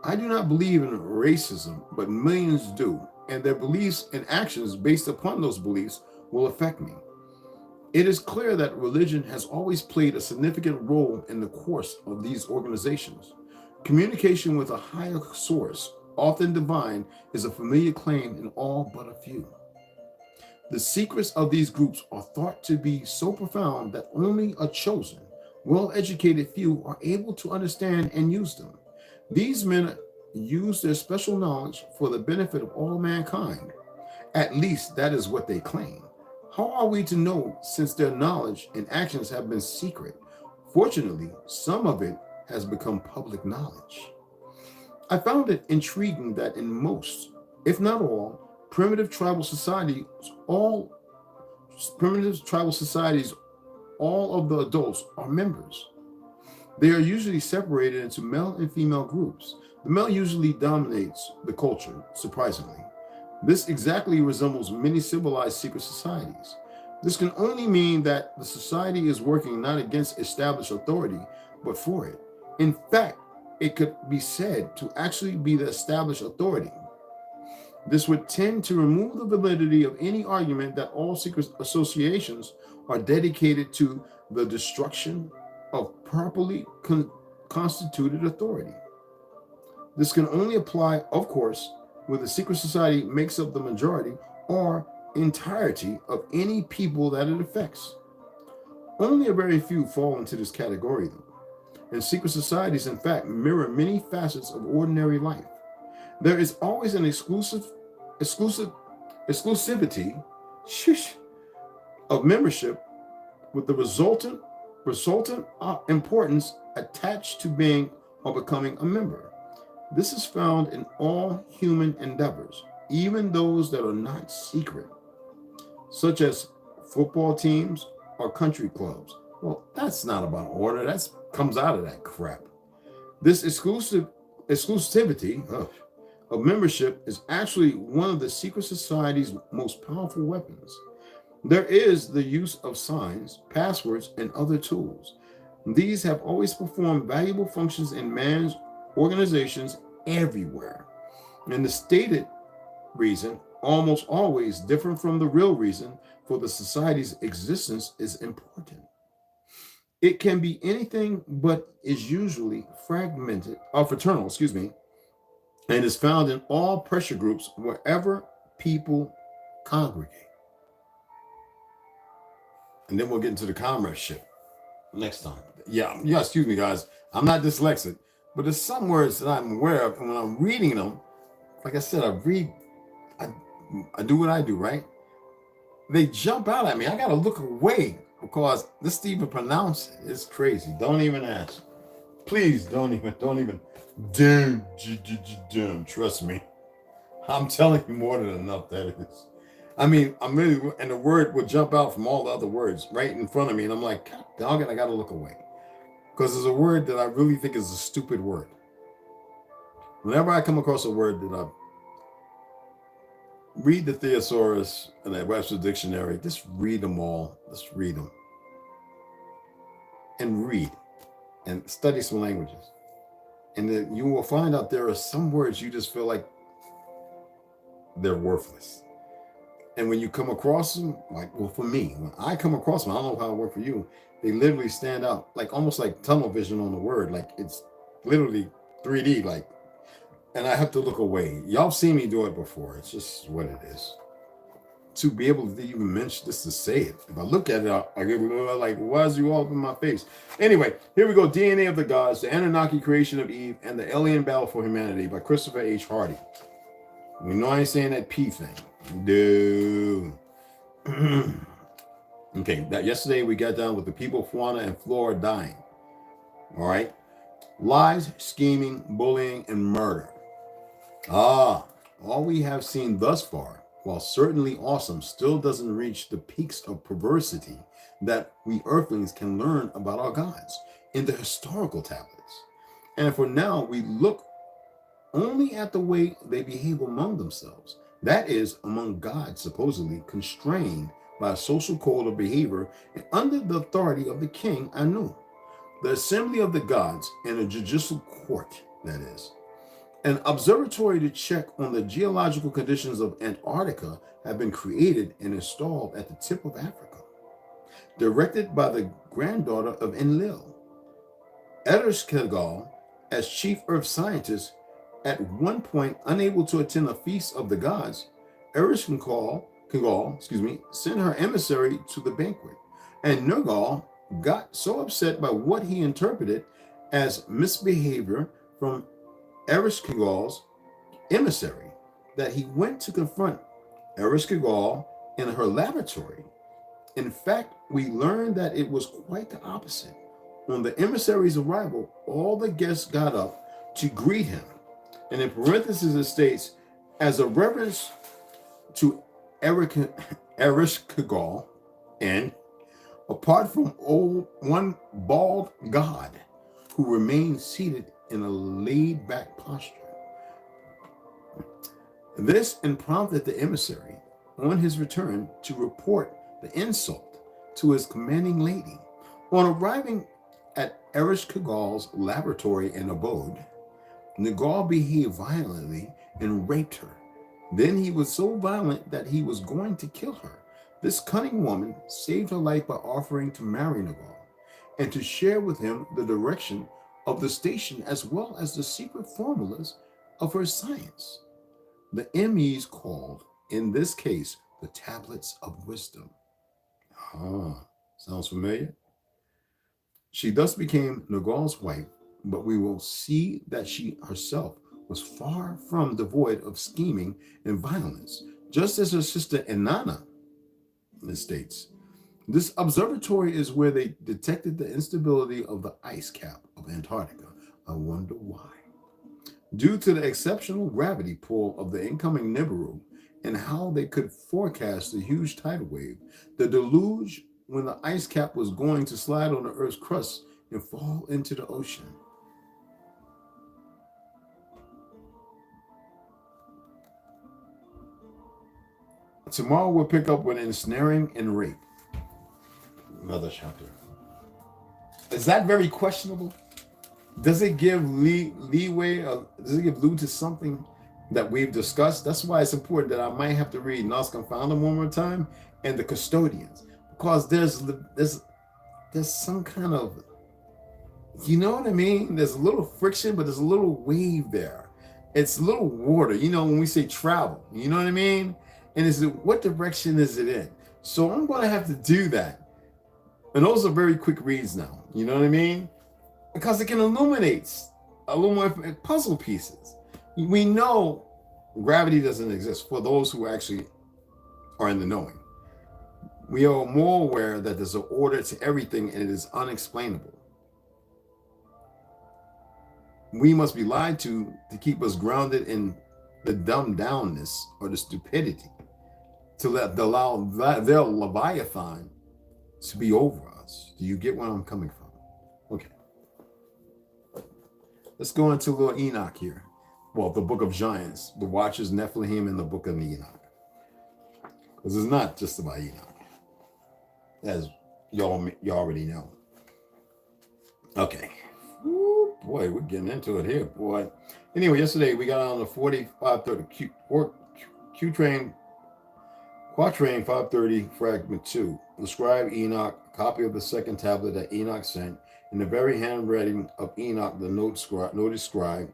[SPEAKER 1] I do not believe in racism, but millions do, and their beliefs and actions based upon those beliefs will affect me. It is clear that religion has always played a significant role in the course of these organizations. Communication with a higher source, often divine, is a familiar claim in all but a few. The secrets of these groups are thought to be so profound that only a chosen, well-educated few are able to understand and use them. These men use their special knowledge for the benefit of all mankind. At least that is what they claim. How are we to know, since their knowledge and actions have been secret? Fortunately, some of it has become public knowledge. I found it intriguing that in most, if not all, primitive tribal societies, all of the adults are members. They are usually separated into male and female groups. The male usually dominates the culture, surprisingly. This exactly resembles many civilized secret societies. This can only mean that the society is working not against established authority, but for it. In fact, it could be said to actually be the established authority. This would tend to remove the validity of any argument that all secret associations are dedicated to the destruction of properly constituted authority. This can only apply, of course, where the secret society makes up the majority or entirety of any people that it affects. Only a very few fall into this category, though. And secret societies, in fact, mirror many facets of ordinary life. There is always an exclusivity of membership with the resultant importance attached to being or becoming a member. This is found in all human endeavors, even those that are not secret, such as football teams or country clubs. Well, that's not about order. That comes out of that crap. This exclusivity of membership is actually one of the secret society's most powerful weapons. There is the use of signs, passwords, and other tools. These have always performed valuable functions in man's organizations everywhere. And the stated reason, almost always different from the real reason for the society's existence, is important. It can be anything but is usually fragmented or fraternal, and is found in all pressure groups wherever people congregate. And then we'll get into the comradeship next time. Yeah, excuse me, guys. I'm not dyslexic, but there's some words that I'm aware of, and when I'm reading them, like I said, I do what I do, right? They jump out at me. I gotta look away because this to even pronounce it is crazy. Don't even ask. Please don't even. Damn. Trust me. I'm telling you more than enough that is. I mean, I'm really, and the word will jump out from all the other words right in front of me. And I'm like, God dog it, I got to look away. Because there's a word that I really think is a stupid word. Whenever I come across a word that I read the thesaurus and the Webster's dictionary, just read them all. Just read them. And read. And study some languages. And then you will find out there are some words you just feel like they're worthless. And when you come across them, like, well, for me, when I come across them, I don't know how it worked for you, they literally stand out, like almost like tunnel vision on the word. Like it's literally 3D, like, and I have to look away. Y'all seen me do it before. It's just what it is. To be able to even mention this, to say it. If I look at it, I get like, why is you all up in my face? Anyway, here we go. DNA of the Gods, the Anunnaki creation of Eve, and the Alien Battle for Humanity by Christopher H. Hardy. We know I ain't saying that P thing. Dude. Okay, that yesterday we got done with the people, fauna, and flora dying. All right. Lies, scheming, bullying, and murder. All we have seen thus far, while certainly awesome, still doesn't reach the peaks of perversity that we earthlings can learn about our gods in the historical tablets. And for now, we look only at the way they behave among themselves. That is, among gods supposedly constrained by a social code of behavior and under the authority of the king Anu, the assembly of the gods, and a judicial court, that is. An observatory to check on the geological conditions of Antarctica have been created and installed at the tip of Africa, directed by the granddaughter of Enlil. Ereshkigal, as chief earth scientist, at one point unable to attend a feast of the gods, Ereshkigal, sent her emissary to the banquet, and Nergal got so upset by what he interpreted as misbehavior from Ereshkigal's emissary that he went to confront Ereshkigal in her laboratory. In fact, we learned that it was quite the opposite. On the emissary's arrival, all the guests got up to greet him. And in parentheses it states, as a reverence to Ereshkigal, and apart from one bald god who remained seated in a laid-back posture. This prompted the emissary on his return to report the insult to his commanding lady. On arriving at Ereshkigal's laboratory and abode, Nergal behaved violently and raped her. Then he was so violent that he was going to kill her. This cunning woman saved her life by offering to marry Nergal. and to share with him the direction of the station as well as the secret formulas of her science. The MEs called, in this case, the tablets of wisdom. Ah, sounds familiar? She thus became Nagal's wife, but we will see that she herself was far from devoid of scheming and violence, just as her sister Inanna states. This observatory is where they detected the instability of the ice cap of Antarctica. I wonder why. Due to the exceptional gravity pull of the incoming Nibiru and how they could forecast the huge tidal wave, the deluge when the ice cap was going to slide on the Earth's crust and fall into the ocean. Tomorrow we'll pick up with ensnaring and rape. Another chapter. Is that very questionable? Does it give leeway? Does it give lewd to something that we've discussed? That's why it's important that I might have to read Nos Confoundum one more time and the Custodians, because there's some kind of, you know what I mean? There's a little friction, but there's a little wave there. It's a little water. You know, when we say travel, you know what I mean? And what direction is it in? So I'm going to have to do that. And those are very quick reads now. You know what I mean? Because it can illuminate a little more puzzle pieces. We know gravity doesn't exist for those who actually are in the knowing. We are more aware that there's an order to everything and it is unexplainable. We must be lied to keep us grounded in the dumbed downness or the stupidity, to allow their Leviathan to be over us. Do you get where I'm coming from? Okay. Let's go into a little Enoch here. Well, the book of giants, the Watchers, Nephilim, and the book of Enoch. Because it's not just about Enoch, as y'all already know. Okay. Woo, boy, we're getting into it here, boy. Anyway, yesterday we got on the 4530 Quatrain 530, Fragment 2. The scribe Enoch, copy of the second tablet that Enoch sent, in the very handwriting of Enoch, the noted scribe,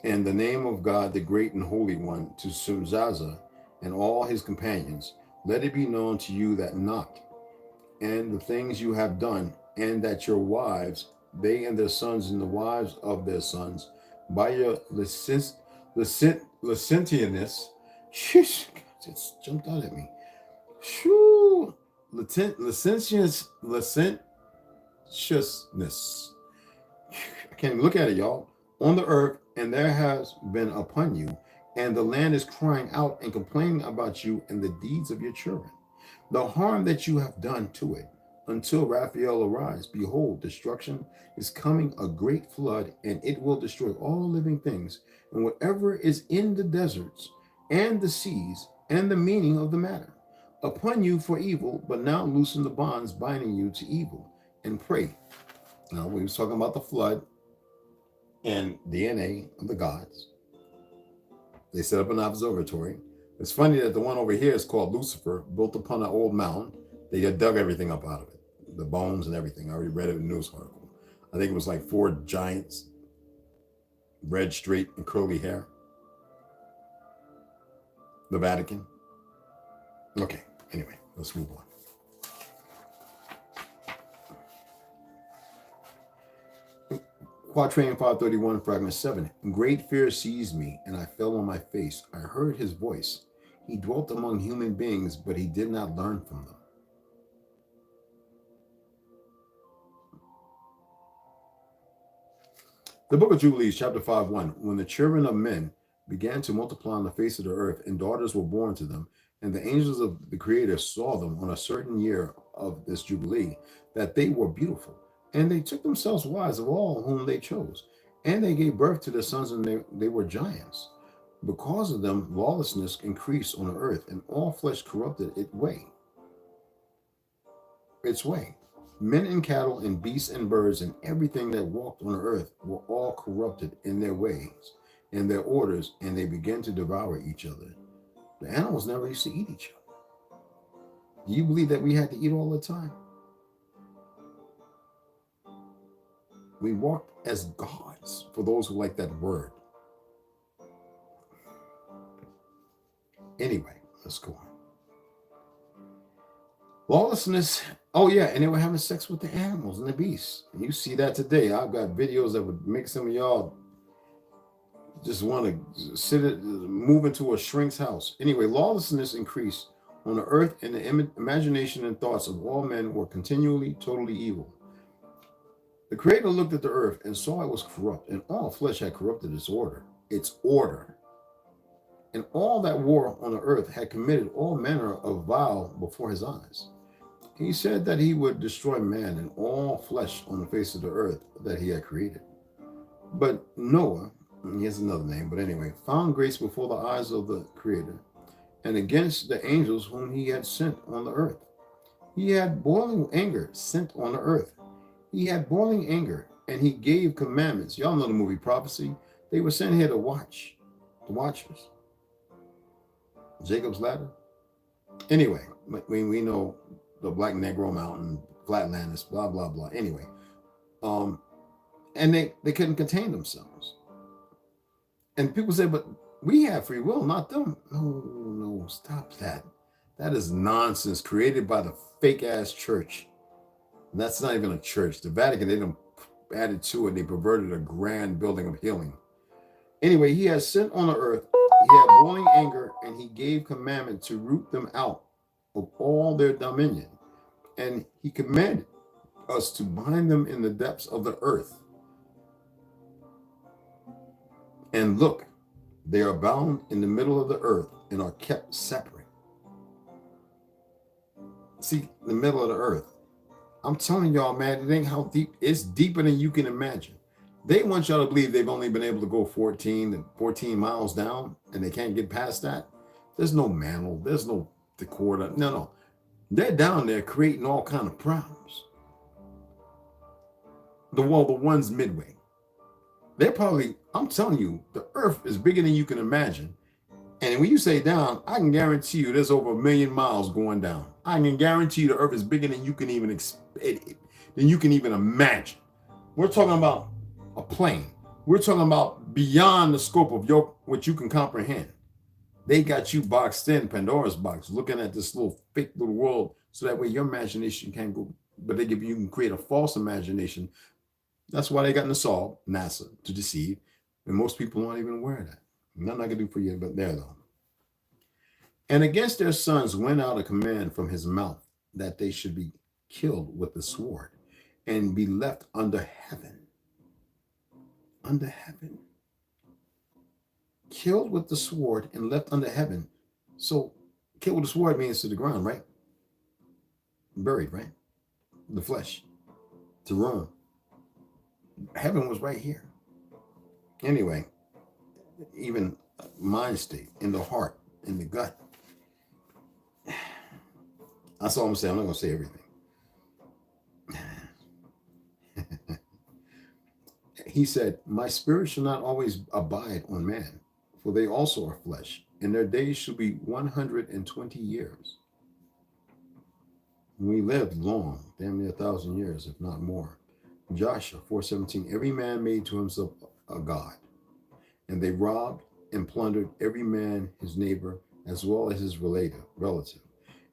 [SPEAKER 1] and the name of God, the great and holy one, to Sumzaza and all his companions, let it be known to you that not, and the things you have done, and that your wives, they and their sons and the wives of their sons, by your licentiousness, just jumped out at me. Shoo, licentiousness. I can't even look at it, y'all. On the earth, and there has been upon you, and the land is crying out and complaining about you and the deeds of your children, the harm that you have done to it, until Raphael arise. Behold, destruction is coming, a great flood, and it will destroy all living things, and whatever is in the deserts and the seas, and the meaning of the matter. Upon you for evil, but now loosen the bonds binding you to evil, and pray. Now, we was talking about the flood and DNA of the gods. They set up an observatory. It's funny that the one over here is called Lucifer, built upon an old mound. They had dug everything up out of it, the bones and everything. I already read it in a news article. I think it was like 4 giants, red, straight, and curly hair. The Vatican. Okay, anyway, let's move on. Quatrain 531, Fragment 7. Great fear seized me, and I fell on my face. I heard his voice. He dwelt among human beings, but he did not learn from them. The book of Jubilees, chapter 5:1. When the children of men began to multiply on the face of the earth, and daughters were born to them, and the angels of the Creator saw them on a certain year of this Jubilee, that they were beautiful, and they took themselves wives of all whom they chose, and they gave birth to their sons, and they were giants. Because of them, lawlessness increased on the earth, and all flesh corrupted its way. Men and cattle and beasts and birds and everything that walked on the earth were all corrupted in their ways and their orders, and they began to devour each other. The animals never used to eat each other. Do you believe that we had to eat all the time? We walked as gods, for those who like that word. Anyway, let's go on. Lawlessness. Oh, yeah. And they were having sex with the animals and the beasts. And you see that today. I've got videos that would make some of y'all just want to move into a shrink's house. Anyway, lawlessness increased on the earth, and the imagination and thoughts of all men were continually totally evil. The Creator looked at the earth and saw it was corrupt, and all flesh had corrupted its order. And all that war on the earth had committed all manner of vile before his eyes. He said that he would destroy man and all flesh on the face of the earth that he had created. But Noah, he has another name, but anyway, found grace before the eyes of the Creator and against the angels whom he had sent on the earth. He had boiling anger sent on the earth. He had boiling anger, and he gave commandments. Y'all know the movie Prophecy. They were sent here to watch, the watchers. Jacob's Ladder. Anyway, we know the Black Negro Mountain, Flatlanders, blah, blah, blah. Anyway, and they couldn't contain themselves. And people say, but we have free will, not them. No, stop that. That is nonsense created by the fake ass church. And that's not even a church. The Vatican, they done added to it. They perverted a grand building of healing. Anyway, he has sent on the earth. He had boiling anger, and he gave commandment to root them out of all their dominion. And he commanded us to bind them in the depths of the earth. And look, they are bound in the middle of the earth and are kept separate. See, the middle of the earth. I'm telling y'all, man, it ain't how deep. It's deeper than you can imagine. They want y'all to believe they've only been able to go 14 miles down, and they can't get past that. There's no Mantle. There's no Dakota. No. They're down there creating all kind of problems. The ones midway. They're probably, I'm telling you, the earth is bigger than you can imagine. And when you say down, I can guarantee you there's over 1 million miles going down. I can guarantee you the earth is bigger than you can even imagine. We're talking about a plane. We're talking about beyond the scope of what you can comprehend. They got you boxed in Pandora's box, looking at this little fake little world, so that way your imagination can't go. But you can create a false imagination. That's why they got Nasal, NASA, to deceive. And most people aren't even aware of that. Nothing I can do for you, but there though. And against their sons went out a command from his mouth that they should be killed with the sword and be left under heaven. Under heaven. Killed with the sword and left under heaven. So killed with the sword means to the ground, right? Buried, right? The flesh. To roam. Heaven was right here. Anyway, even mind state, in the heart, in the gut. That's all I'm saying. I'm not going to say everything. He said, my spirit shall not always abide on man, for they also are flesh, and their days shall be 120 years. We lived long, damn near 1,000 years, if not more. Joshua 4:17, every man made to himself a god, and they robbed and plundered every man his neighbor as well as his relative.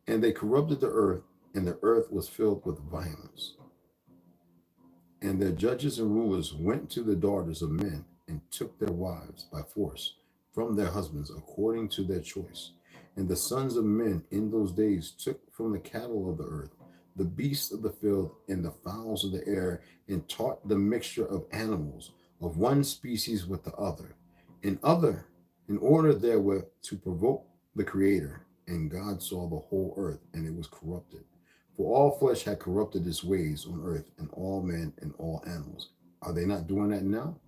[SPEAKER 1] And they corrupted the earth, and the earth was filled with violence. And their judges and rulers went to the daughters of men and took their wives by force from their husbands according to their choice. And the sons of men in those days took from the cattle of the earth, the beasts of the field, and the fowls of the air, and taught the mixture of animals of one species with the other, in order therewith to provoke the Creator. And God saw the whole earth, and it was corrupted. For all flesh had corrupted its ways on earth, and all men and all animals. Are they not doing that now?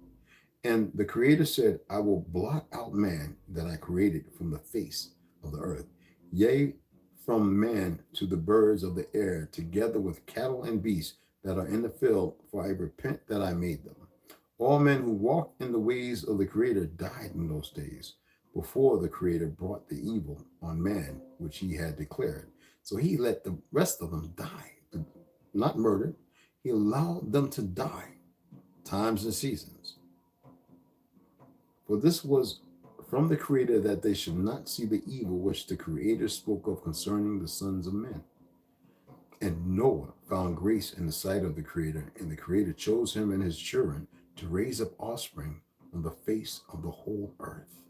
[SPEAKER 1] And the Creator said, I will blot out man that I created from the face of the earth, yea, from man to the birds of the air, together with cattle and beasts that are in the field, for I repent that I made them. All men who walked in the ways of the Creator died in those days, before the Creator brought the evil on man, which he had declared. So he let the rest of them die, not murdered. He allowed them to die. times and seasons. For this was from the Creator, that they should not see the evil which the Creator spoke of concerning the sons of men. And Noah found grace in the sight of the Creator, and the Creator chose him and his children to raise up offspring on the face of the whole earth.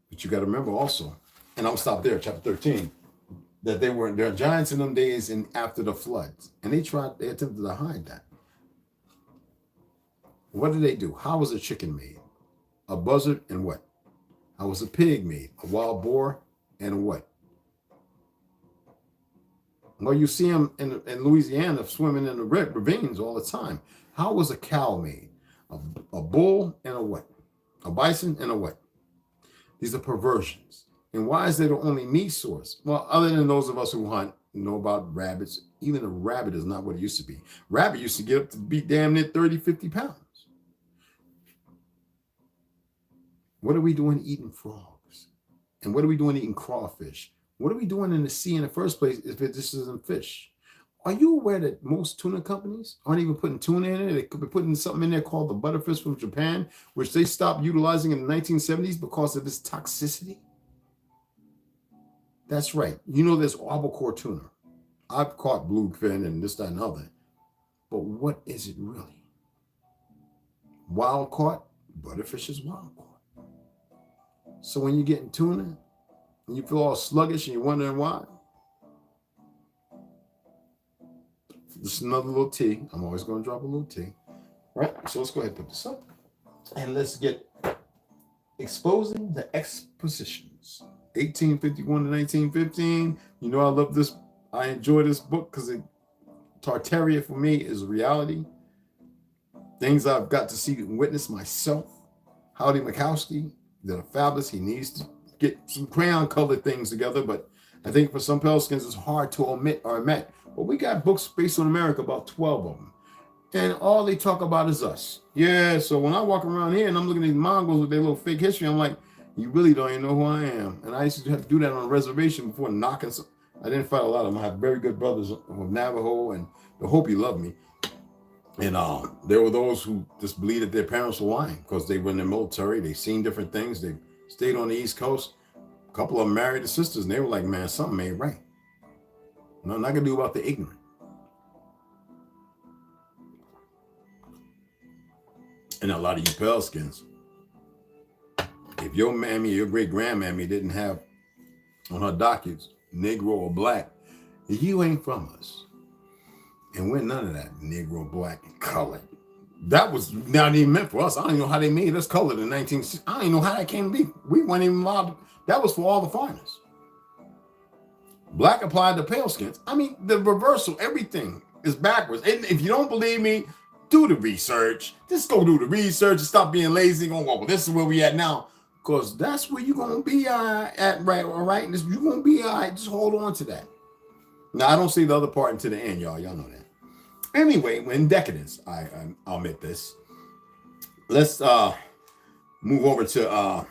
[SPEAKER 1] But you got to remember also, and I'll stop there, chapter 13, that there are giants in them days and after the floods. And they attempted to hide that. What did they do? How was a chicken made? A buzzard and what? How was a pig made? A wild boar and what? Well, you see them in Louisiana swimming in the ravines all the time. How was a cow made? A bull and a what? A bison and a what? These are perversions. And why is that the only meat source? Well, other than those of us who hunt, know about rabbits, even a rabbit is not what it used to be. Rabbit used to get up to be damn near 30, 50 pounds. What are we doing eating frogs? And what are we doing eating crawfish? What are we doing in the sea in the first place if this isn't fish? Are you aware that most tuna companies aren't even putting tuna in it? They could be putting something in there called the butterfish from Japan, which they stopped utilizing in the 1970s because of this toxicity? That's right. You know there's albacore tuna. I've caught bluefin and this, that, and other. But what is it really? Wild caught? Butterfish is wild caught. So when you're getting tuna and you feel all sluggish and you're wondering why, just another little tea. I'm always going to drop a little tea. Right? So let's go ahead and put this up. And let's get exposing the expositions. 1851 to 1915. You know I love this. I enjoy this book because Tartaria for me is reality. Things I've got to see and witness myself. Howdy Mikowski did a fabulous. He needs to get some crayon colored things together, but I think for some Pelicans it's hard to omit or omit. But we got books based on America, about 12 of them. And all they talk about is us. Yeah, so when I walk around here and I'm looking at these Mongols with their little fake history, I'm like, you really don't even know who I am. And I used to have to do that on a reservation before knocking. I didn't fight a lot of them. I have very good brothers from Navajo and the Hopi love me. And there were those who just believed that their parents were lying because they were in the military. They seen different things. They stayed on the East Coast. A couple of them married the sisters, and they were like, man, something ain't right. Nothing I can do about the ignorant. And a lot of you Pelicans, if your mammy, your great grandmammy didn't have on her dockets Negro or black, you ain't from us. And we're none of that Negro, black, and colored. That was not even meant for us. I don't even know how they made us colored in 1960. I don't even know how that came to be. We weren't even allowed to. That was for all the foreigners. Black applied to pale skins. I mean, the reversal, everything is backwards. And if you don't believe me, do the research. Just go do the research and stop being lazy. Going, well, this is where we at now. Because that's where you're going to be at, right? All right? You're going to be all right. Just hold on to that. Now, I don't see the other part until the end, y'all. Y'all know that. Anyway, we're in decadence. I'll admit this. Let's move over to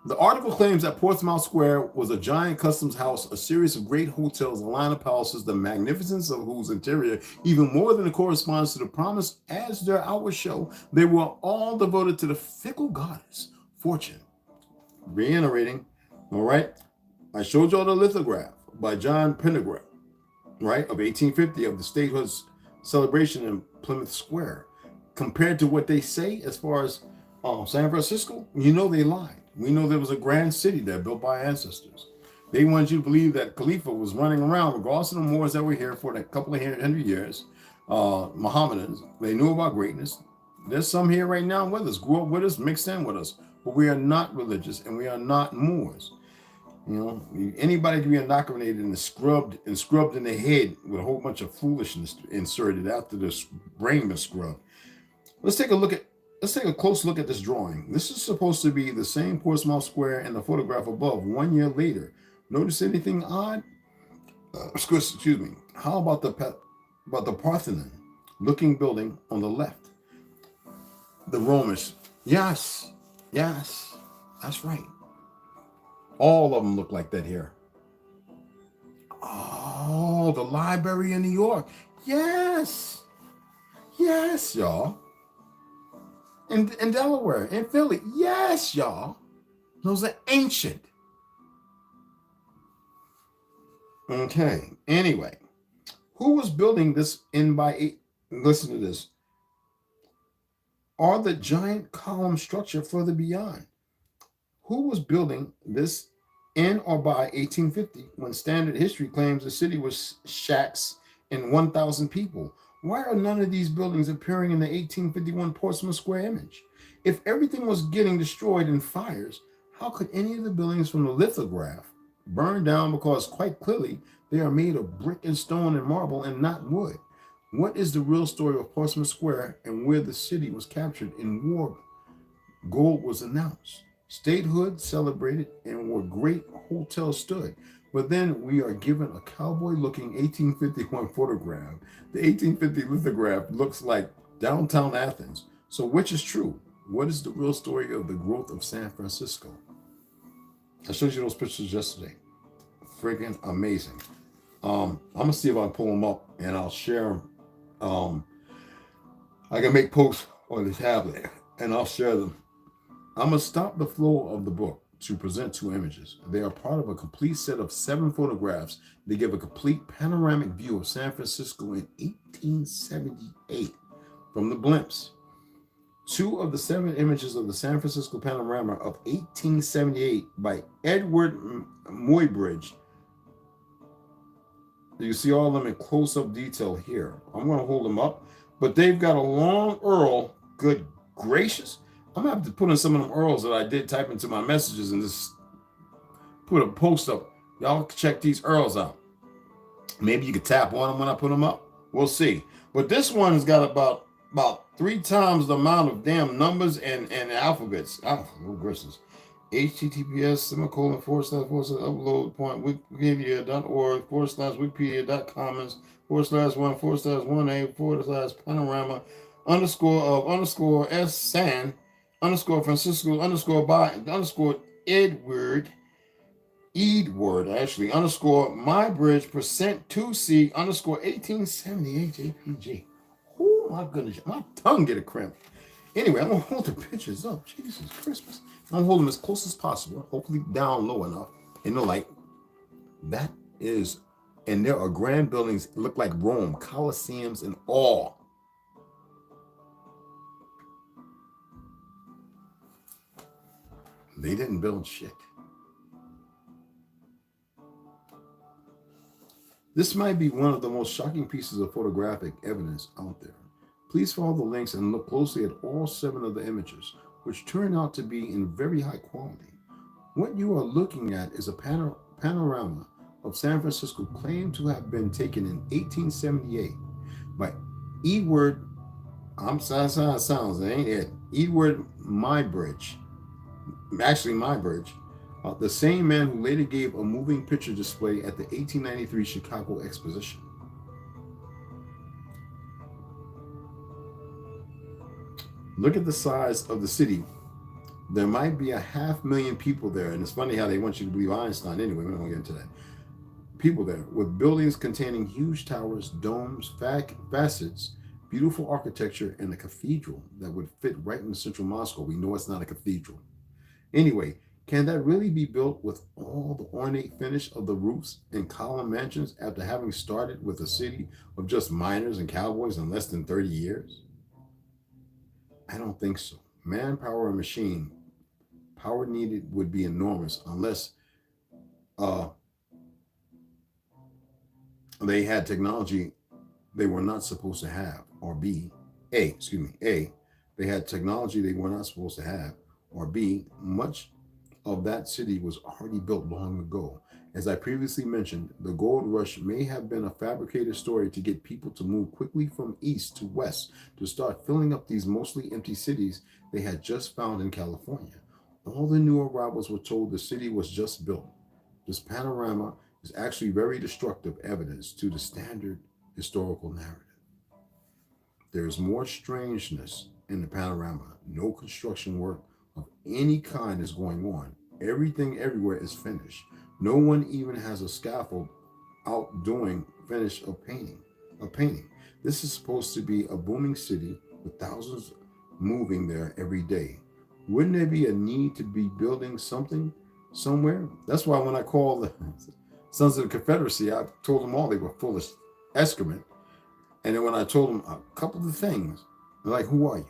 [SPEAKER 1] the article claims that Portsmouth Square was a giant customs house, a series of great hotels, a line of palaces, the magnificence of whose interior, even more than it corresponds to the promise as their outward show, they were all devoted to the fickle goddess, Fortune. Reiterating, all right? I showed y'all the lithograph by John Pendergrass, right, of 1850 of the statehood's celebration in Plymouth Square. Compared to what they say as far as San Francisco, you know they lied. We know there was a grand city there built by ancestors. They wanted you to believe that Khalifa was running around, regardless of the Moors that were here for a couple of hundred years, Mohammedans. They knew about greatness. There's some here right now with us, grew up with us, mixed in with us, but we are not religious and we are not Moors. You know, anybody can be indoctrinated and scrubbed in the head with a whole bunch of foolishness inserted after this brain was scrubbed. Let's take a close look at this drawing. This is supposed to be the same Portsmouth Square in the photograph above 1 year later. Notice anything odd? Excuse me. How about the Parthenon looking building on the left? The Romans. Yes, that's right. All of them look like that here. Oh, the library in New York. Yes, y'all. in Delaware, in Philly. Yes, y'all. Those are ancient. Okay. Anyway, who was building this in by eight? Listen to this. Are the giant column structure further beyond? Who was building this in or by 1850 when standard history claims the city was shacks and 1,000 people? Why are none of these buildings appearing in the 1851 Portsmouth Square image? If everything was getting destroyed in fires, how could any of the buildings from the lithograph burn down, because quite clearly they are made of brick and stone and marble and not wood? What is the real story of Portsmouth Square and where the city was captured in war? Gold was announced, statehood celebrated, and where great hotels stood. But then we are given a cowboy-looking 1851 photograph. The 1850 lithograph looks like downtown Athens. So which is true? What is the real story of the growth of San Francisco? I showed you those pictures yesterday. Freaking amazing. I'm gonna see if I can pull them up and I'll share them. I can make posts on the tablet and I'll share them. I'm going to stop the flow of the book to present two images. They are part of a complete set of 7 photographs that give a complete panoramic view of San Francisco in 1878 from the blimps. 2 of the 7 images of the San Francisco panorama of 1878 by Edward Muybridge. You see all of them in close-up detail here. I'm going to hold them up, but they've got a long URL. Good gracious. I'm going to have to put in some of them URLs that I did type into my messages and just put a post up. Y'all check these URLs out. Maybe you could tap on them when I put them up. We'll see. But this one has got about 3 times the amount of damn numbers and alphabets. Oh, gracious. https _//wikipedia.org/1/4/1A//San_by_Edward actually _my_bridge%2C_1878 JPG. Oh my goodness, my tongue get a cramp. Anyway, I'm gonna hold the pictures up. Jesus Christmas. I'm gonna hold them as close as possible, hopefully down low enough in the light. That is, and there are grand buildings that look like Rome, Colosseums and all. They didn't build shit. This might be one of the most shocking pieces of photographic evidence out there. Please follow the links and look closely at all 7 of the images, which turn out to be in very high quality. What you are looking at is a panorama of San Francisco claimed to have been taken in 1878 by Edward, sounds, it ain't it, Edward Muybridge, actually Muybridge, the same man who later gave a moving picture display at the 1893 Chicago Exposition. Look at the size of the city. There might be 500,000 people there, and it's funny how they want you to believe Einstein. Anyway, we're not going to get into that. People there with buildings containing huge towers, domes, facets, beautiful architecture, and a cathedral that would fit right in central Moscow. We know it's not a cathedral. Anyway, can that really be built with all the ornate finish of the roofs and column mansions after having started with a city of just miners and cowboys in less than 30 years? I don't think so. Manpower and machine power needed would be enormous unless they had technology they were not supposed to have, or A, they had technology they were not supposed to have, or B, much of that city was already built long ago. As I previously mentioned, the gold rush may have been a fabricated story to get people to move quickly from east to west to start filling up these mostly empty cities they had just found in California. All the new arrivals were told the city was just built. This panorama is actually very destructive evidence to the standard historical narrative. There is more strangeness in the panorama. No construction work of any kind is going on. Everything everywhere is finished. No one even has a scaffold out doing finish of painting. This is supposed to be a booming city with thousands moving there every day. Wouldn't there be a need to be building something somewhere? That's why when I called the Sons of the Confederacy, I told them all they were full of excrement. And then when I told them a couple of things, they're like, who are you?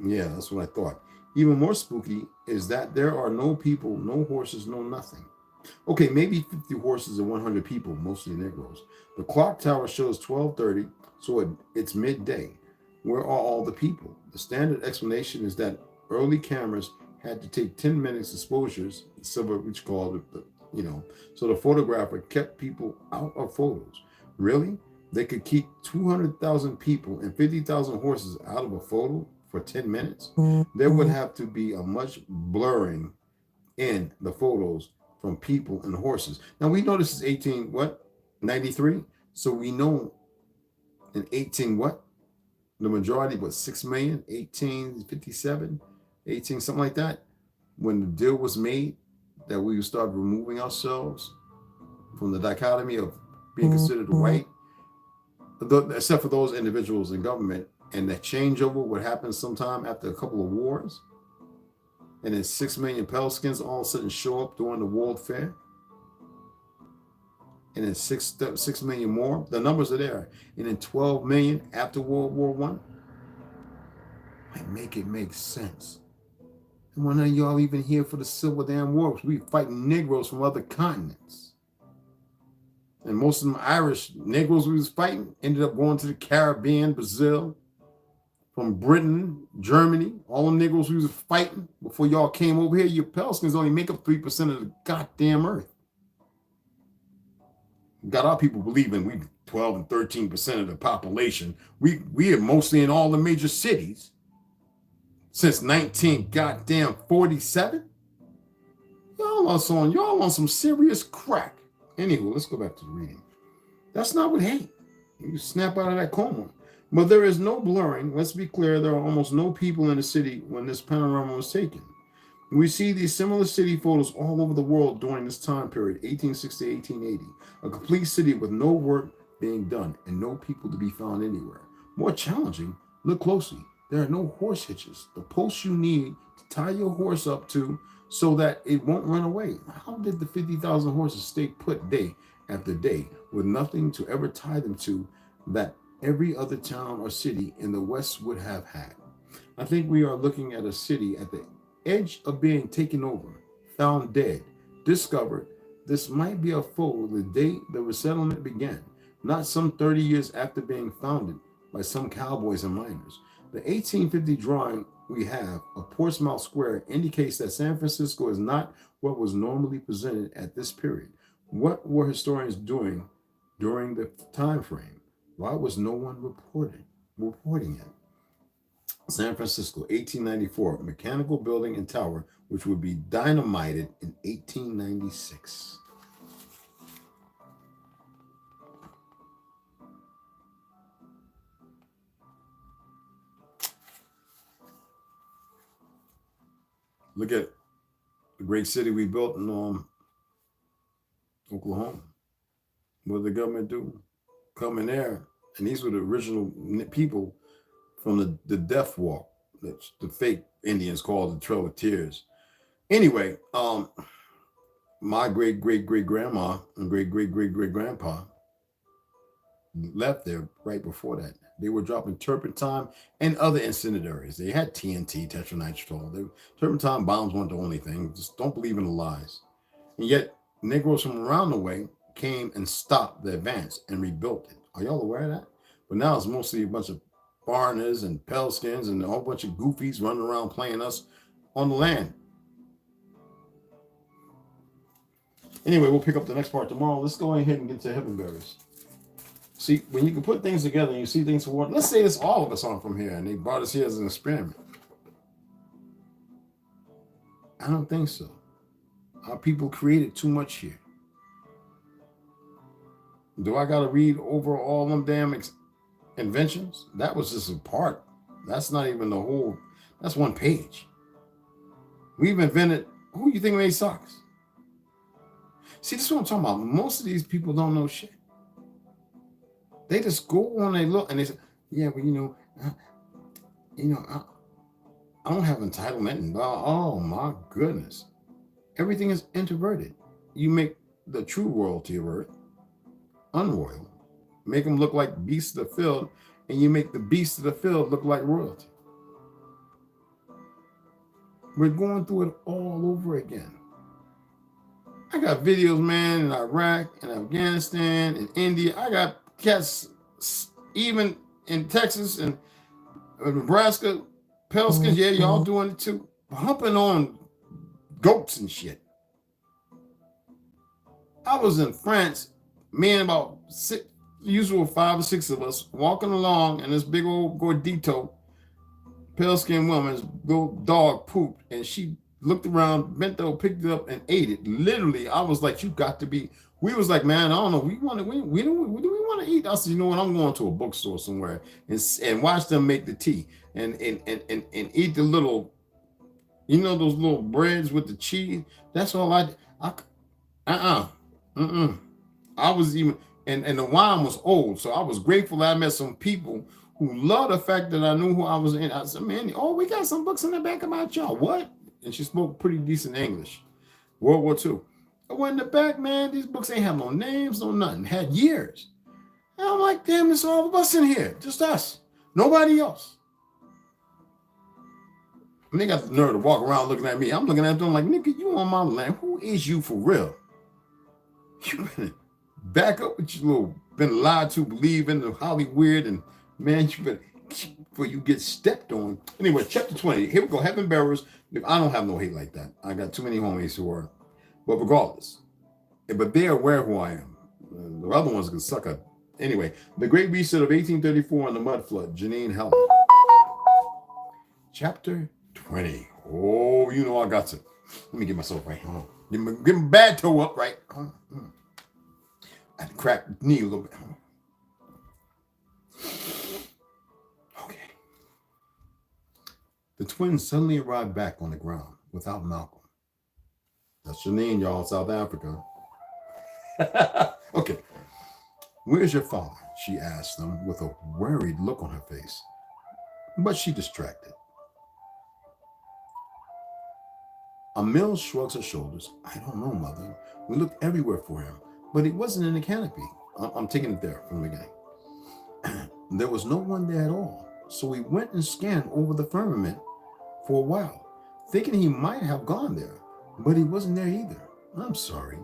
[SPEAKER 1] Yeah, that's what I thought. Even more spooky is that there are no people, no horses, no nothing. Okay, maybe 50 horses and 100 people, mostly Negroes. The clock tower shows 12:30, so it's midday. Where are all the people? The standard explanation is that early cameras had to take 10 minutes exposures, which called it, so the photographer kept people out of photos. Really? They could keep 200,000 people and 50,000 horses out of a photo for 10 minutes? There would have to be a much blurring in the photos from people and horses. Now we know this is 93. So we know in 18 the majority was 6 million, 1857, 18, something like that. When the deal was made that we would start removing ourselves from the dichotomy of being considered white, except for those individuals in government, and that changeover would happen sometime after a couple of wars. And then 6 million pale skins all of a sudden show up during the World Fair. And then 6 million more. The numbers are there. And then 12 million after World War I. Make it make sense. And when are y'all even here for the Civil Damn War? We fighting Negroes from other continents. And most of them Irish Negroes we was fighting ended up going to the Caribbean, Brazil, from Britain, Germany, all them Negroes we was fighting before y'all came over here. Your Pelskins only make up 3% of the goddamn earth. Got our people believing we 12 and 13% of the population. We are mostly in all the major cities since 1947. Y'all on some serious crack. Anywho, let's go back to the reading. That's not what hate. You snap out of that coma. But there is no blurring. Let's be clear, there are almost no people in the city when this panorama was taken. We see these similar city photos all over the world during this time period, 1860 to 1880. A complete city with no work being done and no people to be found anywhere. More challenging, look closely. There are no horse hitches. The posts you need to tie your horse up to so that it won't run away. How did the 50,000 horses stay put day after day with nothing to ever tie them to that every other town or city in the West would have had? I think we are looking at a city at the edge of being taken over, found dead, discovered. This might be a foe the day the resettlement began, not some 30 years after being founded by some cowboys and miners. The 1850 drawing we have of Portsmouth Square indicates that San Francisco is not what was normally presented at this period. What were historians doing during the time frame? Why was no one reporting it? San Francisco, 1894, mechanical building and tower, which would be dynamited in 1896. Look at the great city we built in Oklahoma. What did the government do? Come in there, and these were the original people from the Death Walk, that's the fake Indians called the Trail of Tears. Anyway, my great-great-great-grandma and great-great-great-great-grandpa left there right before that. They were dropping turpentine and other incendiaries. They had TNT, tetranitrile. Turpentine bombs weren't the only thing. Just don't believe in the lies. And yet, Negroes from around the way came and stopped the advance and rebuilt it. Are y'all aware of that? But now it's mostly a bunch of foreigners and pale skins and a whole bunch of goofies running around playing us on the land. Anyway, we'll pick up the next part tomorrow. Let's go ahead and get to Heaven Bearers. See, when you can put things together and you see things for what, let's say this all of us aren't from here and they brought us here as an experiment. I don't think so. Our people created too much here. Do I got to read over all them damn inventions? That was just a part. That's not even the whole, that's one page. We've invented, who do you think made socks? See, this is what I'm talking about. Most of these people don't know shit. They just go on and look and they say, yeah, but I don't have entitlement. Oh my goodness. Everything is introverted. You make the true royalty of Earth unroyal. Make them look like beasts of the field, and you make the beasts of the field look like royalty. We're going through it all over again. I got videos, man, in Iraq and Afghanistan and India. I got cats even in Texas and Nebraska, pale skins. Yeah, y'all doing it too. Humping on goats and shit. I was in France, me and about usual 5 or 6 of us walking along, and this big old gordito, pale skinned woman's little dog pooped, and she looked around, bent over, picked it up, and ate it. Literally, I was like, "You got to be." We was like, "Man, I don't know. We do we want to eat?" I said, "You know what? I'm going to a bookstore somewhere and watch them make the tea and eat the little, those little breads with the cheese." That's all I I was even, and the wine was old, so I was grateful that I met some people who loved the fact that I knew who I was in. I said, "Man, we got some books in the back about y'all." What? And she spoke pretty decent English. World War II. I went in the back, man. These books ain't have no names, no nothing. Had years. And I'm like, damn, there's all of us in here. Just us. Nobody else. And they got the nerve to walk around looking at me. I'm looking at them like, nigga, you on my land. Who is you for real? You better back up with your little, been lied to, believe in the Hollywood, and man, you better, before you get stepped on. Anyway, chapter 20. Here we go. Heaven bearers. I don't have no hate like that. I got too many homies who are, but regardless. But they're aware who I am. The other ones can suck up. Anyway, the Great Reset of 1834 and the Mud Flood. Janine Helen. Chapter 20. Oh, I got to. Let me get myself right. Hold on. Get my bad toe up right. I had to crack the knee a little bit. Okay. The twins suddenly arrived back on the ground without Malcolm. That's Janine, y'all, South Africa. Okay. Where's your father? She asked them with a worried look on her face. But she distracted. Emil shrugs her shoulders. I don't know, Mother. We looked everywhere for him, but he wasn't in the canopy. I'm taking it there from the beginning. There was no one there at all, so we went and scanned over the firmament for a while, thinking he might have gone there, but he wasn't there either. I'm sorry.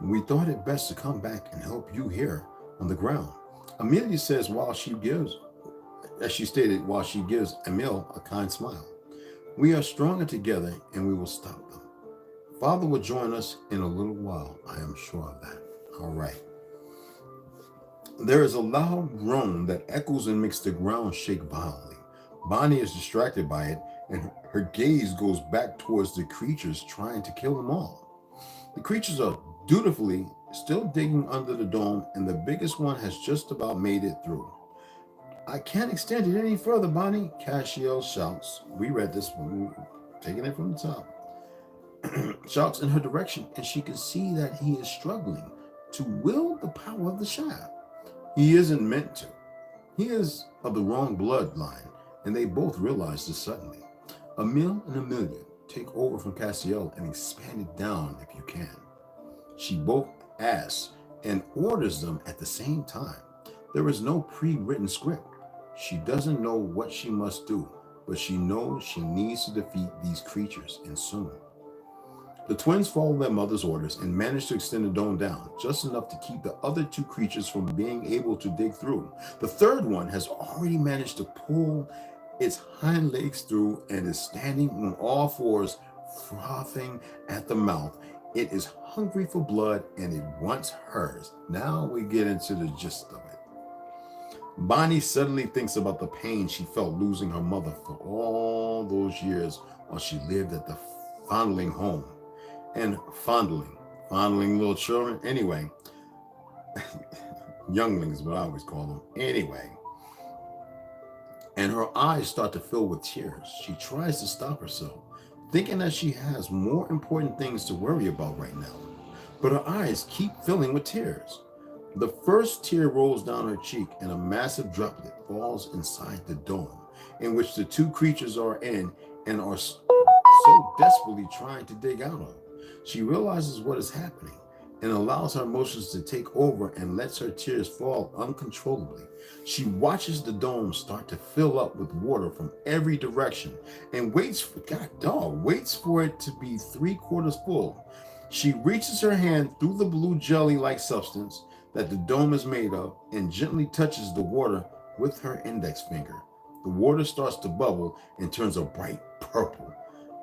[SPEAKER 1] We thought it best to come back and help you here on the ground. Amelia says while she gives Emil a kind smile. We are stronger together and we will stop them. Father will join us in a little while. I am sure of that. All right. There is a loud groan that echoes and makes the ground shake violently. Bonnie is distracted by it, and her gaze goes back towards the creatures trying to kill them all. The creatures are dutifully still digging under the dome, and the biggest one has just about made it through. I can't extend it any further, Bonnie, Cashapp shouts. We read this one, taking it from the top. Shouts in her direction, and she can see that he is struggling to wield the power of the shaft. He isn't meant to. He is of the wrong bloodline, and they both realize this suddenly. Emil and Amelia take over from Cashapp and expand it down if you can. She both asks and orders them at the same time. There is no pre-written script. She doesn't know what she must do, but she knows she needs to defeat these creatures, and soon. The twins follow their mother's orders and manage to extend the dome down, just enough to keep the other two creatures from being able to dig through. The third one has already managed to pull its hind legs through and is standing on all fours, frothing at the mouth. It is hungry for blood and it wants hers. Now we get into the gist of it. Bonnie suddenly thinks about the pain she felt losing her mother for all those years while she lived at the fondling home. And fondling little children. Anyway, younglings, what I always call them. Anyway. And her eyes start to fill with tears. She tries to stop herself, thinking that she has more important things to worry about right now. But her eyes keep filling with tears. The first tear rolls down her cheek and a massive droplet falls inside the dome. in which the two creatures are in and are so desperately trying to dig out of. She realizes what is happening and allows her emotions to take over and lets her tears fall uncontrollably. She watches the dome start to fill up with water from every direction and waits for it to be 3/4 full. She reaches her hand through the blue jelly-like substance that the dome is made of and gently touches the water with her index finger. The water starts to bubble and turns a bright purple.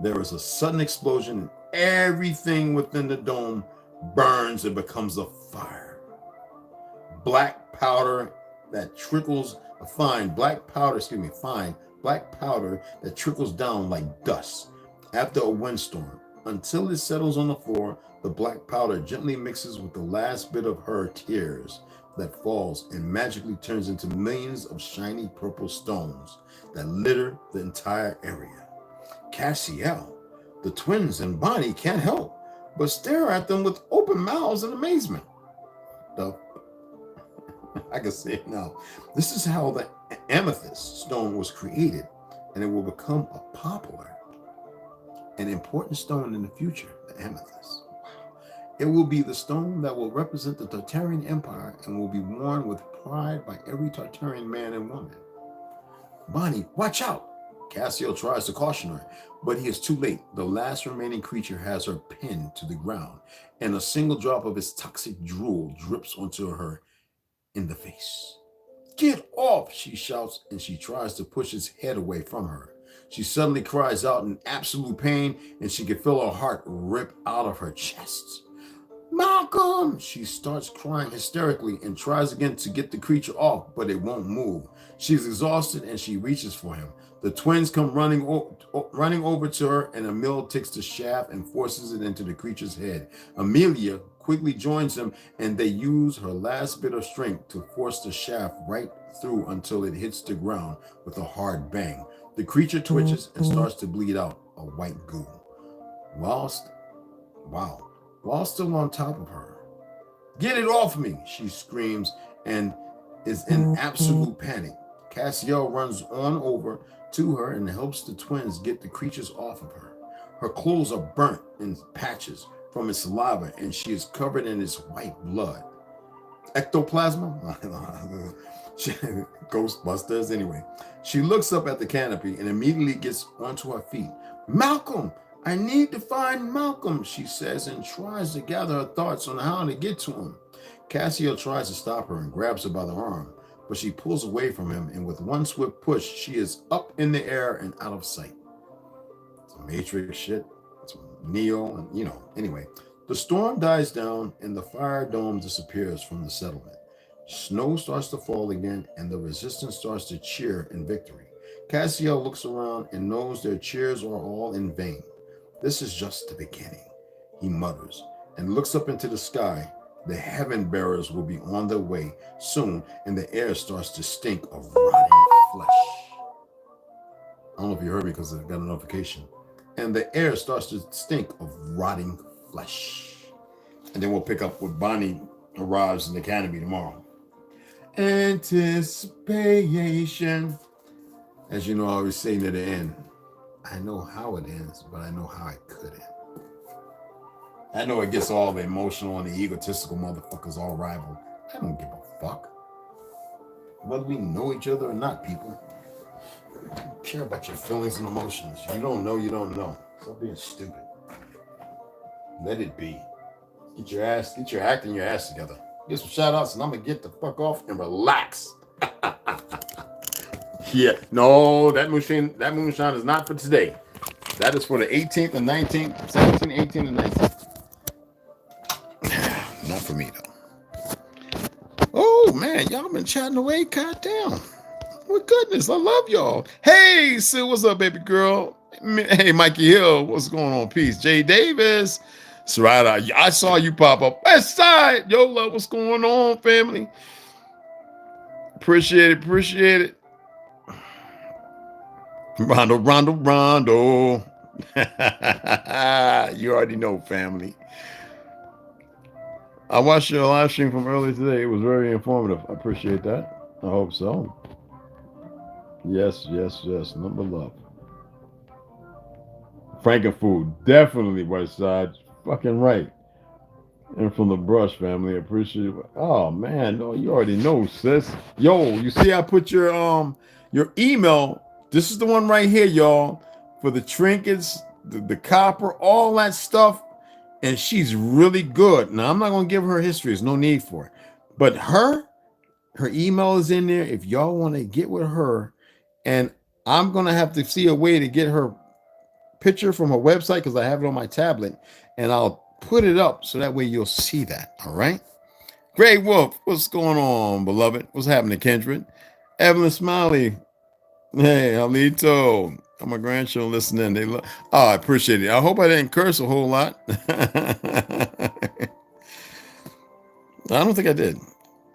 [SPEAKER 1] There is a sudden explosion and everything within the dome burns and becomes a fire. Black powder that trickles, fine black powder that trickles down like dust after a windstorm. Until it settles on the floor, the black powder gently mixes with the last bit of her tears that falls and magically turns into millions of shiny purple stones that litter the entire area. Cashapp, the twins, and Bonnie can't help but stare at them with open mouths in amazement. I can say it now. This is how the amethyst stone was created, and it will become a popular and important stone in the future, the amethyst. It will be the stone that will represent the Tartarian Empire and will be worn with pride by every Tartarian man and woman. Bonnie, watch out! Cassio tries to caution her, but he is too late. The last remaining creature has her pinned to the ground, and a single drop of his toxic drool drips onto her in the face. Get off, she shouts, and she tries to push his head away from her. She suddenly cries out in absolute pain, and she can feel her heart rip out of her chest. Malcolm! She starts crying hysterically and tries again to get the creature off, but it won't move. She's exhausted and she reaches for him. The twins come running over to her, and Emil takes the shaft and forces it into the creature's head. Amelia quickly joins them, and they use her last bit of strength to force the shaft right through until it hits the ground with a hard bang. The creature twitches and starts to bleed out a white goo. While still on top of her. Get it off me, she screams and is in absolute panic. Cassio runs on over to her and helps the twins get the creatures off of her. Her clothes are burnt in patches from its saliva, and she is covered in its white blood. Ectoplasm? Ghostbusters, anyway. She looks up at the canopy and immediately gets onto her feet. Malcolm! I need to find Malcolm, she says, and tries to gather her thoughts on how to get to him. Cassio tries to stop her and grabs her by the arm, but she pulls away from him, and with one swift push, she is up in the air and out of sight. It's a Matrix shit. It's Neo, and anyway. The storm dies down, and the fire dome disappears from the settlement. Snow starts to fall again, and the resistance starts to cheer in victory. Cassio looks around and knows their cheers are all in vain. This is just the beginning, he mutters, and looks up into the sky. The heaven bearers will be on their way soon, and the air starts to stink of rotting flesh. I don't know if you heard me because I got a notification. And the air starts to stink of rotting flesh. And then we'll pick up when Bonnie arrives in the canopy tomorrow. Anticipation. As you know, I always say near the end, I know how it ends, but I know how it could end. I know it gets all the emotional and the egotistical motherfuckers all rival. I don't give a fuck. Whether we know each other or not, people. I don't care about your feelings and emotions. You don't know, you don't know. Stop being stupid. Let it be. Get your act and your ass together. Get some shout outs and I'm gonna get the fuck off and relax. Yeah, no, that moonshine is not for today. That is for the 18th and 19th, 17th, 18th, and 19th. Not for me, though. Oh, man, y'all been chatting away. Goddamn. My goodness, I love y'all. Hey, Sue, what's up, baby girl? Hey, Mikey Hill, what's going on? Peace. Jay Davis. Sarada, I saw you pop up. West Side. Yola, what's going on, family? Appreciate it. Rondo. You already know, family. I watched your live stream from earlier today. It was very informative. I appreciate that. I hope so. Yes, yes, yes. Number love. Frankenfood, definitely West Side. Fucking right. And from the Brush family, appreciate it. Oh man, no, you already know, sis. Yo, you see I put your email. This is the one right here, y'all. For the trinkets, the copper, all that stuff. And she's really good. Now I'm not gonna give her history, there's no need for it. But her email is in there. If y'all want to get with her, and I'm gonna have to see a way to get her picture from her website because I have it on my tablet, and I'll put it up so that way you'll see that. All right. Great Wolf, what's going on, beloved? What's happening, Kindred? Evelyn Smiley, hey, Alito. All my grandchildren listening. They love. Oh, I appreciate it. I hope I didn't curse a whole lot. I don't think I did,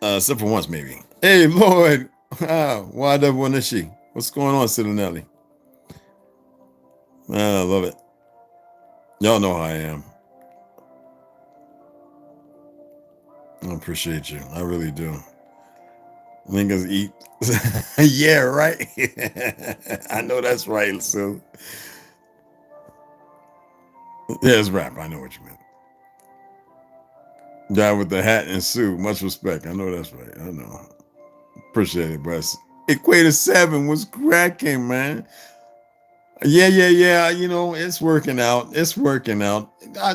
[SPEAKER 1] except for once maybe. Hey, Lloyd. Why one is she? What's going on, Cidanelli? I love it. Y'all know how I am. I appreciate you. I really do. Niggas eat. Yeah, right. I know that's right, so. Yeah, it's rap. I know what you meant. Guy with the hat and suit. Much respect. I know that's right. I know. Appreciate it, bro. Equator 7 was cracking, man. Yeah, yeah, yeah. You know, it's working out. It's working out. I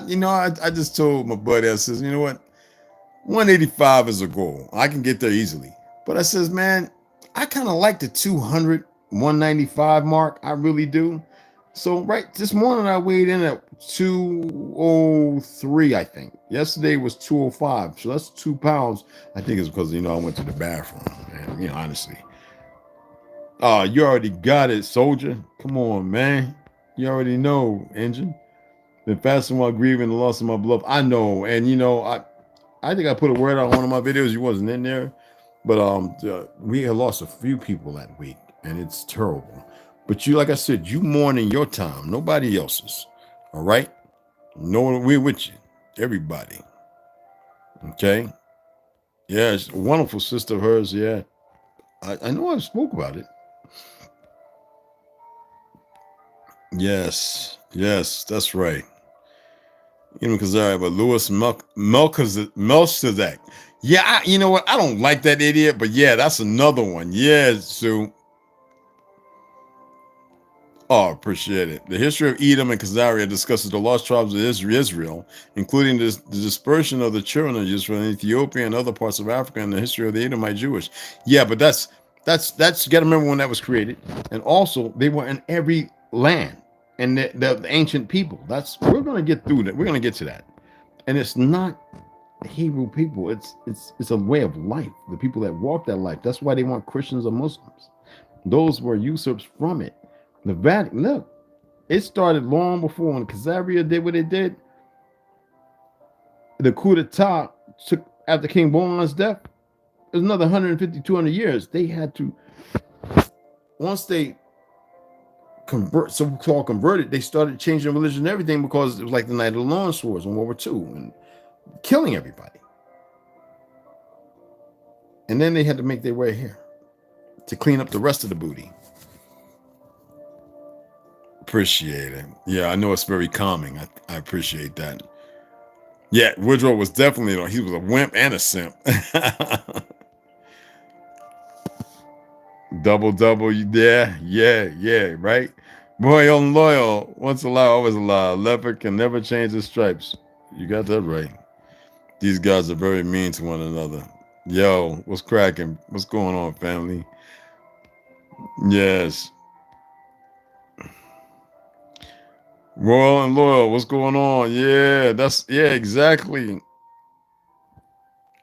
[SPEAKER 1] just told my buddy, I says, you know what? 185 is a goal. I can get there easily. But I says, man, I kind of like the 200, 195 mark. I really do. So right this morning I weighed in at 203, I think. Yesterday was 205. So that's 2 pounds. I think it's because I went to the bathroom. And honestly. Oh, you already got it, soldier. Come on, man. You already know, engine. Been fasting while grieving the loss of my beloved. I know, and I think I put a word on one of my videos. You wasn't in there, but we had lost a few people that week, and it's terrible. But like I said, you mourning your time, nobody else's. All right, no, we're with you, everybody. Okay, yeah, it's a wonderful sister of hers. Yeah, I know I spoke about it. Yes, yes, that's right. Even because but Lewis Melchizedek. Yeah, you know what? I don't like that idiot, but yeah, that's another one. Yeah, so appreciate it. The history of Edom and Khazaria discusses the lost tribes of Israel, including the dispersion of the children of Israel in Ethiopia and other parts of Africa, and the history of the Edomite Jewish. Yeah, but that's you got to remember when that was created, and also they were in every land and the ancient people. We're going to get through that. We're going to get to that, and it's not Hebrew people. It's a way of life. The people that walk that life. That's why they want Christians or Muslims. Those were usurps from it. The Vatican, look, it started long before when Khazaria did what it did. The coup d'etat took after King Bolan's death. It was another 150, 200 years. They had to, once they so-called converted, they started changing religion and everything because it was like the Night of the Long Swords in World War II and killing everybody. And then they had to make their way here to clean up the rest of the booty. Appreciate it. Yeah, I know it's very calming. I appreciate that. Yeah, Woodrow was definitely, he was a wimp and a simp. Double, yeah, right? Boy on loyal, once alive, always alive. Leopard can never change his stripes. You got that right. These guys are very mean to one another. Yo, what's cracking? What's going on, family? Yes. Royal and loyal, what's going on? Yeah, exactly.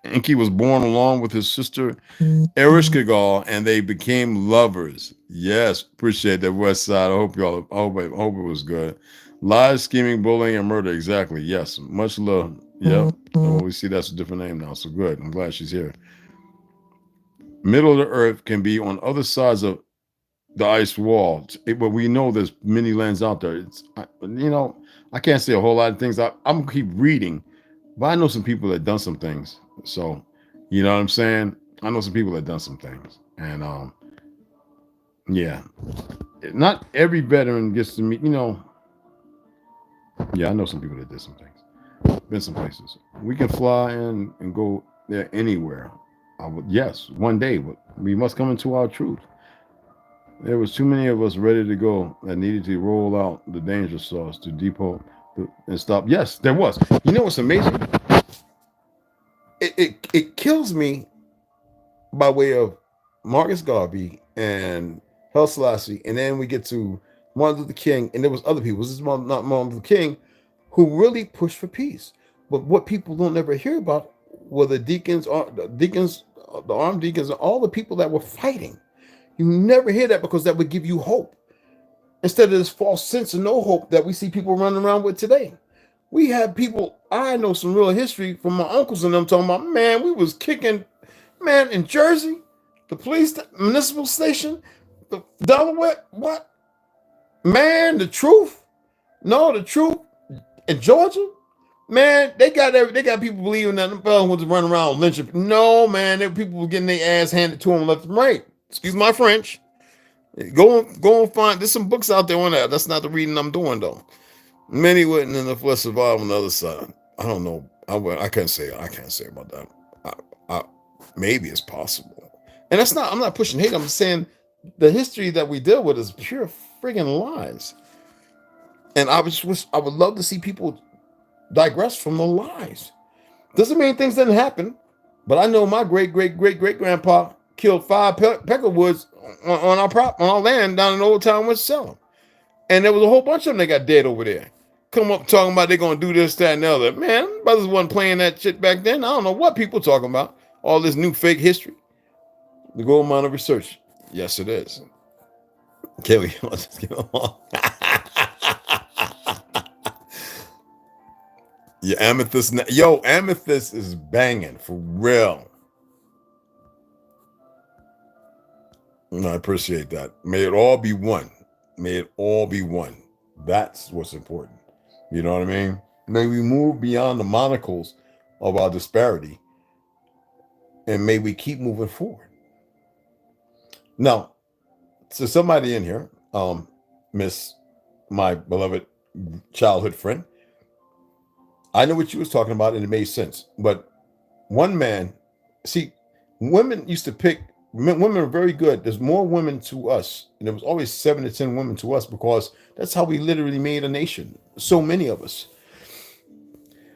[SPEAKER 1] Enki was born along with his sister Erishkigal, and they became lovers. Yes, appreciate that, West Side. I hope it was good. Lies, scheming, bullying, and murder. Exactly. Yes. Much love. Yep. Oh, we see that's a different name now. So good. I'm glad she's here. Middle of the earth can be on other sides of the ice wall, but we know there's many lands out there. I can't say a whole lot of things. I'm gonna keep reading, but I know some people that done some things. So, you know what I'm saying? I know some people that done some things, and Yeah. Not every veteran gets to meet, yeah, I know some people that did some things. Been some places. We can fly in and go there anywhere. Yes, one day, but we must come into our truth. There was too many of us ready to go that needed to roll out the danger sauce to depot and stop. Yes, there was. You know what's amazing? It kills me by way of Marcus Garvey and Haile Selassie, and then we get to Martin Luther King, and there was other people. This is not Martin Luther King, who really pushed for peace. But what people don't ever hear about were the deacons, the armed deacons, and all the people that were fighting. You never hear that because that would give you hope. Instead of this false sense of no hope that we see people running around with today. We have people, I know some real history from my uncles and them talking about, man, we was kicking, man, in Jersey, the police, municipal station, the Delaware, what? Man, the truth? No, the truth in Georgia? Man, they got people believing that them fellas was running around lynching. No, man, people were getting their ass handed to them left and right. Excuse my French. Go and find. There's some books out there on that. That's not the reading I'm doing though. Many wouldn't in the flesh survive on the other side. I don't know. I can't say. I can't say about that. Maybe it's possible. And that's not. I'm not pushing hate. I'm just saying the history that we deal with is pure friggin' lies. And I would love to see people digress from the lies. Doesn't mean things didn't happen, but I know my great grandpa killed 5 peckerwoods on our land down in Old Town Winston-Salem, and there was a whole bunch of them that got dead over there. Come up talking about they're gonna do this, that, and the other. Man, brothers wasn't playing that shit back then. I don't know what people talking about. All this new fake history. The gold mine of research. Yes, it is. Kelly, let's just get along. Yeah, Amethyst. Yo, Amethyst is banging for real. And I appreciate that. May it all be one. May it all be one. That's what's important. You know what I mean? May we move beyond the monocles of our disparity, and may we keep moving forward. Now, so somebody in here, Miss, my beloved childhood friend, I know what you was talking about, and it made sense. But one man, see, women used to pick. Women are very good. There's more women to us, and there was always 7 to 10 women to us because that's how we literally made a nation. So many of us.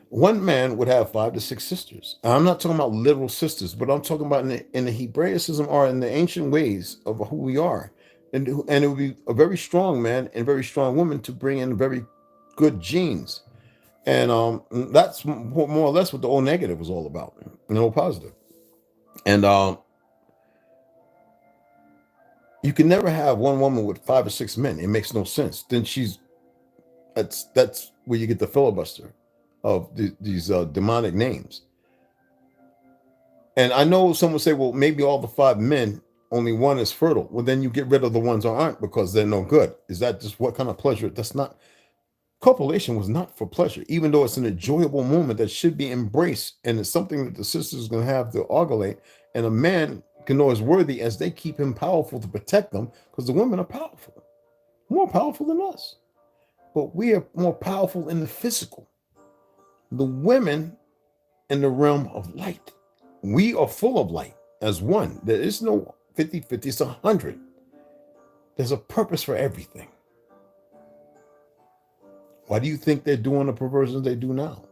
[SPEAKER 1] One man would have 5 to 6 sisters. I'm not talking about literal sisters, but I'm talking about in the Hebraicism or in the ancient ways of who we are, and it would be a very strong man and very strong woman to bring in very good genes. And that's more or less what the O negative was all about, and O positive. And you can never have one woman with 5 or 6 men. It makes no sense. Then that's where you get the filibuster of these demonic names. And I know someone say, well, maybe all the 5 men, only one is fertile. Well, then you get rid of the ones that aren't because they're no good. Is that just what kind of pleasure? That's not. Copulation was not for pleasure, even though it's an enjoyable moment that should be embraced, and it's something that the sisters going to have to ovulate, and a man can know is worthy as they keep him powerful to protect them, because the women are powerful, more powerful than us, but we are more powerful in the physical. The women in the realm of light, we are full of light as one. There is no 50-50, it's 100. There's a purpose for everything. Why do you think they're doing the perversions they do now?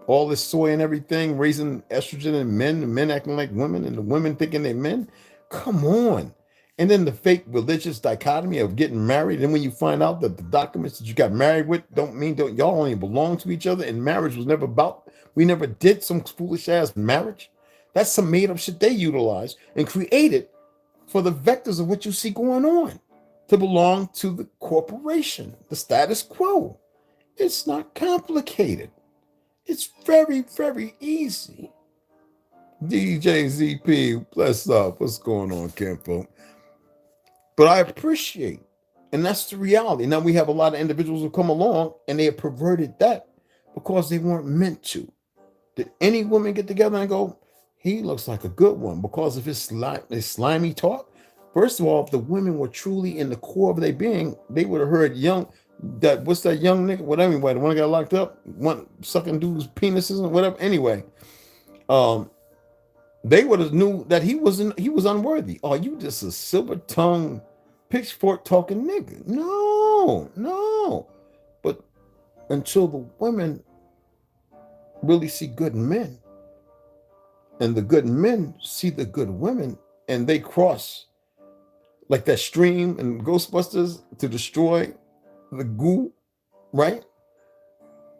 [SPEAKER 1] All this soy and everything, raising estrogen in men, the men acting like women, and the women thinking they're men. Come on. And then the fake religious dichotomy of getting married. And when you find out that the documents that you got married with y'all only belong to each other, and marriage was never about, we never did some foolish ass marriage. That's some made up shit they utilized and created for the vectors of what you see going on to belong to the corporation, the status quo. It's not complicated. It's very, very easy. DJ ZP, bless up. What's going on, Campo? But I appreciate, and that's the reality. Now we have a lot of individuals who come along and they have perverted that because they weren't meant to. Did any woman get together and go, he looks like a good one because of his slimy talk? First of all, if the women were truly in the core of their being, they would have heard what's that young nigga, whatever, the one that got locked up, one sucking dudes' penises and whatever. Anyway, they would have knew that he was unworthy. Oh, you just a silver tongued, pitchfork talking nigga. No. But until the women really see good men, and the good men see the good women, and they cross like that stream in Ghostbusters to destroy the goo, right?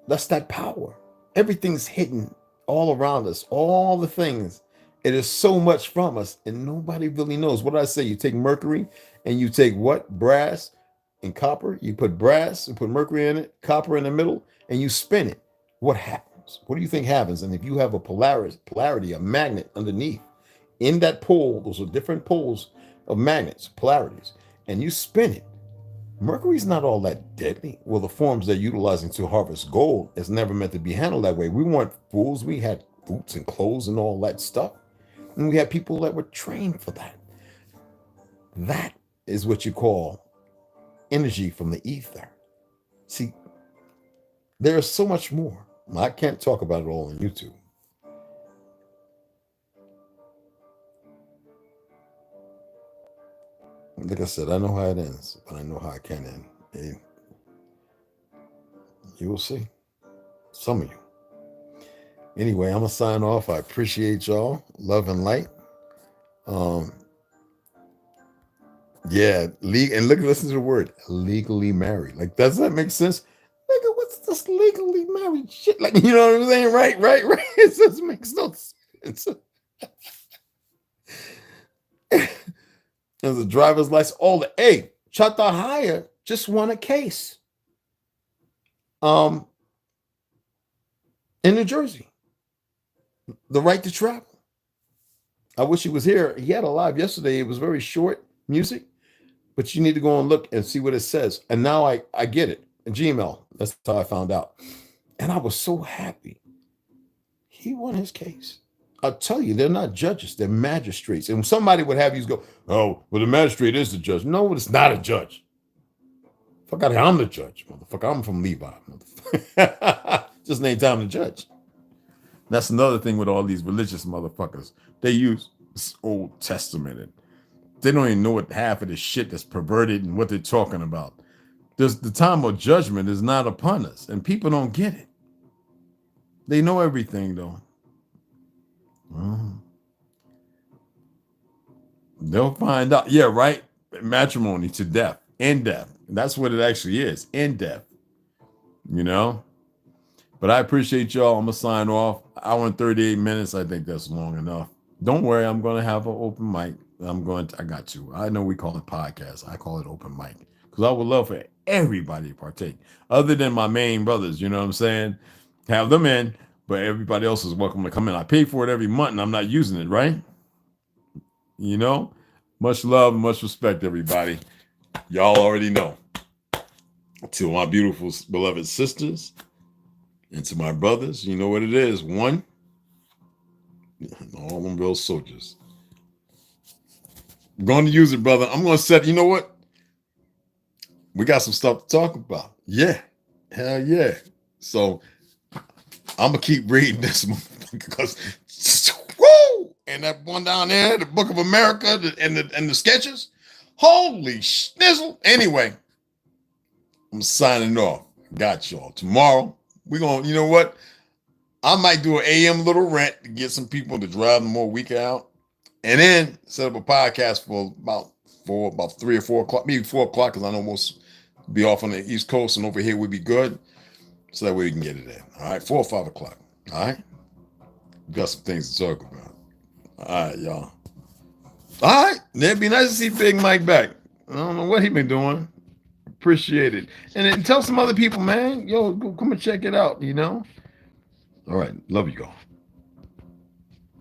[SPEAKER 1] That's that power. Everything's hidden all around us, all the things. It is so much from us, and nobody really knows. What did I say? You take mercury and you take what? Brass and copper. You put brass and put mercury in it, copper in the middle, and you spin it. What happens? What do you think happens? And if you have a polarity, a magnet underneath, in that pole, those are different poles of magnets, polarities, and you spin it. Mercury's not all that deadly. Well, the forms they're utilizing to harvest gold is never meant to be handled that way. We weren't fools. We had boots and clothes and all that stuff. And we had people that were trained for that. That is what you call energy from the ether. See, there's so much more. I can't talk about it all on YouTube. Like I said, I know how it ends, but I know how it can end. And you will see. Some of you. Anyway, I'm going to sign off. I appreciate y'all. Love and light. Yeah, and listen to the word, legally married. Like, does that make sense? Nigga, what's this legally married shit? Like, you know what I'm saying? Right. It just makes no sense. There's a driver's license. Chata Hire just won a case. In New Jersey. The right to travel. I wish he was here. He had a live yesterday. It was very short music, but you need to go and look and see what it says. And now I get it. Gmail. That's how I found out. And I was so happy. He won his case. I'll tell you, they're not judges. They're magistrates. And somebody would have you go, oh, well, the magistrate is the judge. No, it's not a judge. Fuck out of here. I'm the judge, motherfucker. I'm from Levi, motherfucker. Just ain't time to judge. That's another thing with all these religious motherfuckers. They use Old Testament and they don't even know what half of the shit that's perverted and what they're talking about. The time of judgment is not upon us, and people don't get it. They know everything, though. They'll find out. Yeah, right? Matrimony to death. In death. That's what it actually is. In death. You know? But I appreciate y'all. I'm going to sign off. Hour and 38 minutes. I think that's long enough. Don't worry. I'm going to have an open mic. I got to. I know we call it podcast. I call it open mic. Because I would love for everybody to partake. Other than my main brothers. You know what I'm saying? Have them in. But everybody else is welcome to come in. I pay for it every month and I'm not using it, right? You know? Much love, much respect, everybody. Y'all already know. To my beautiful, beloved sisters and to my brothers, you know what it is. One, all them real soldiers. I'm going to use it, brother. I'm going to set, you know what? We got some stuff to talk about. Yeah. Hell yeah. So I'm going to keep reading this because, woo! And that one down there, the Book of America and the sketches. Holy schnizzle. Anyway, I'm signing off. Got y'all. Tomorrow, we're going to, you know what? I might do an AM little rant to get some people to drive them more week out. And then set up a podcast for about 3 or 4 o'clock, maybe 4 o'clock, because I know most be off on the East Coast and over here would be good. So that way we can get it in. All right, 4 or 5 o'clock. All right? We got some things to talk about. All right, y'all. All right. It'd be nice to see Big Mike back. I don't know what he been doing. Appreciate it. And then tell some other people, man. Yo, go come and check it out, you know? All right. Love you all.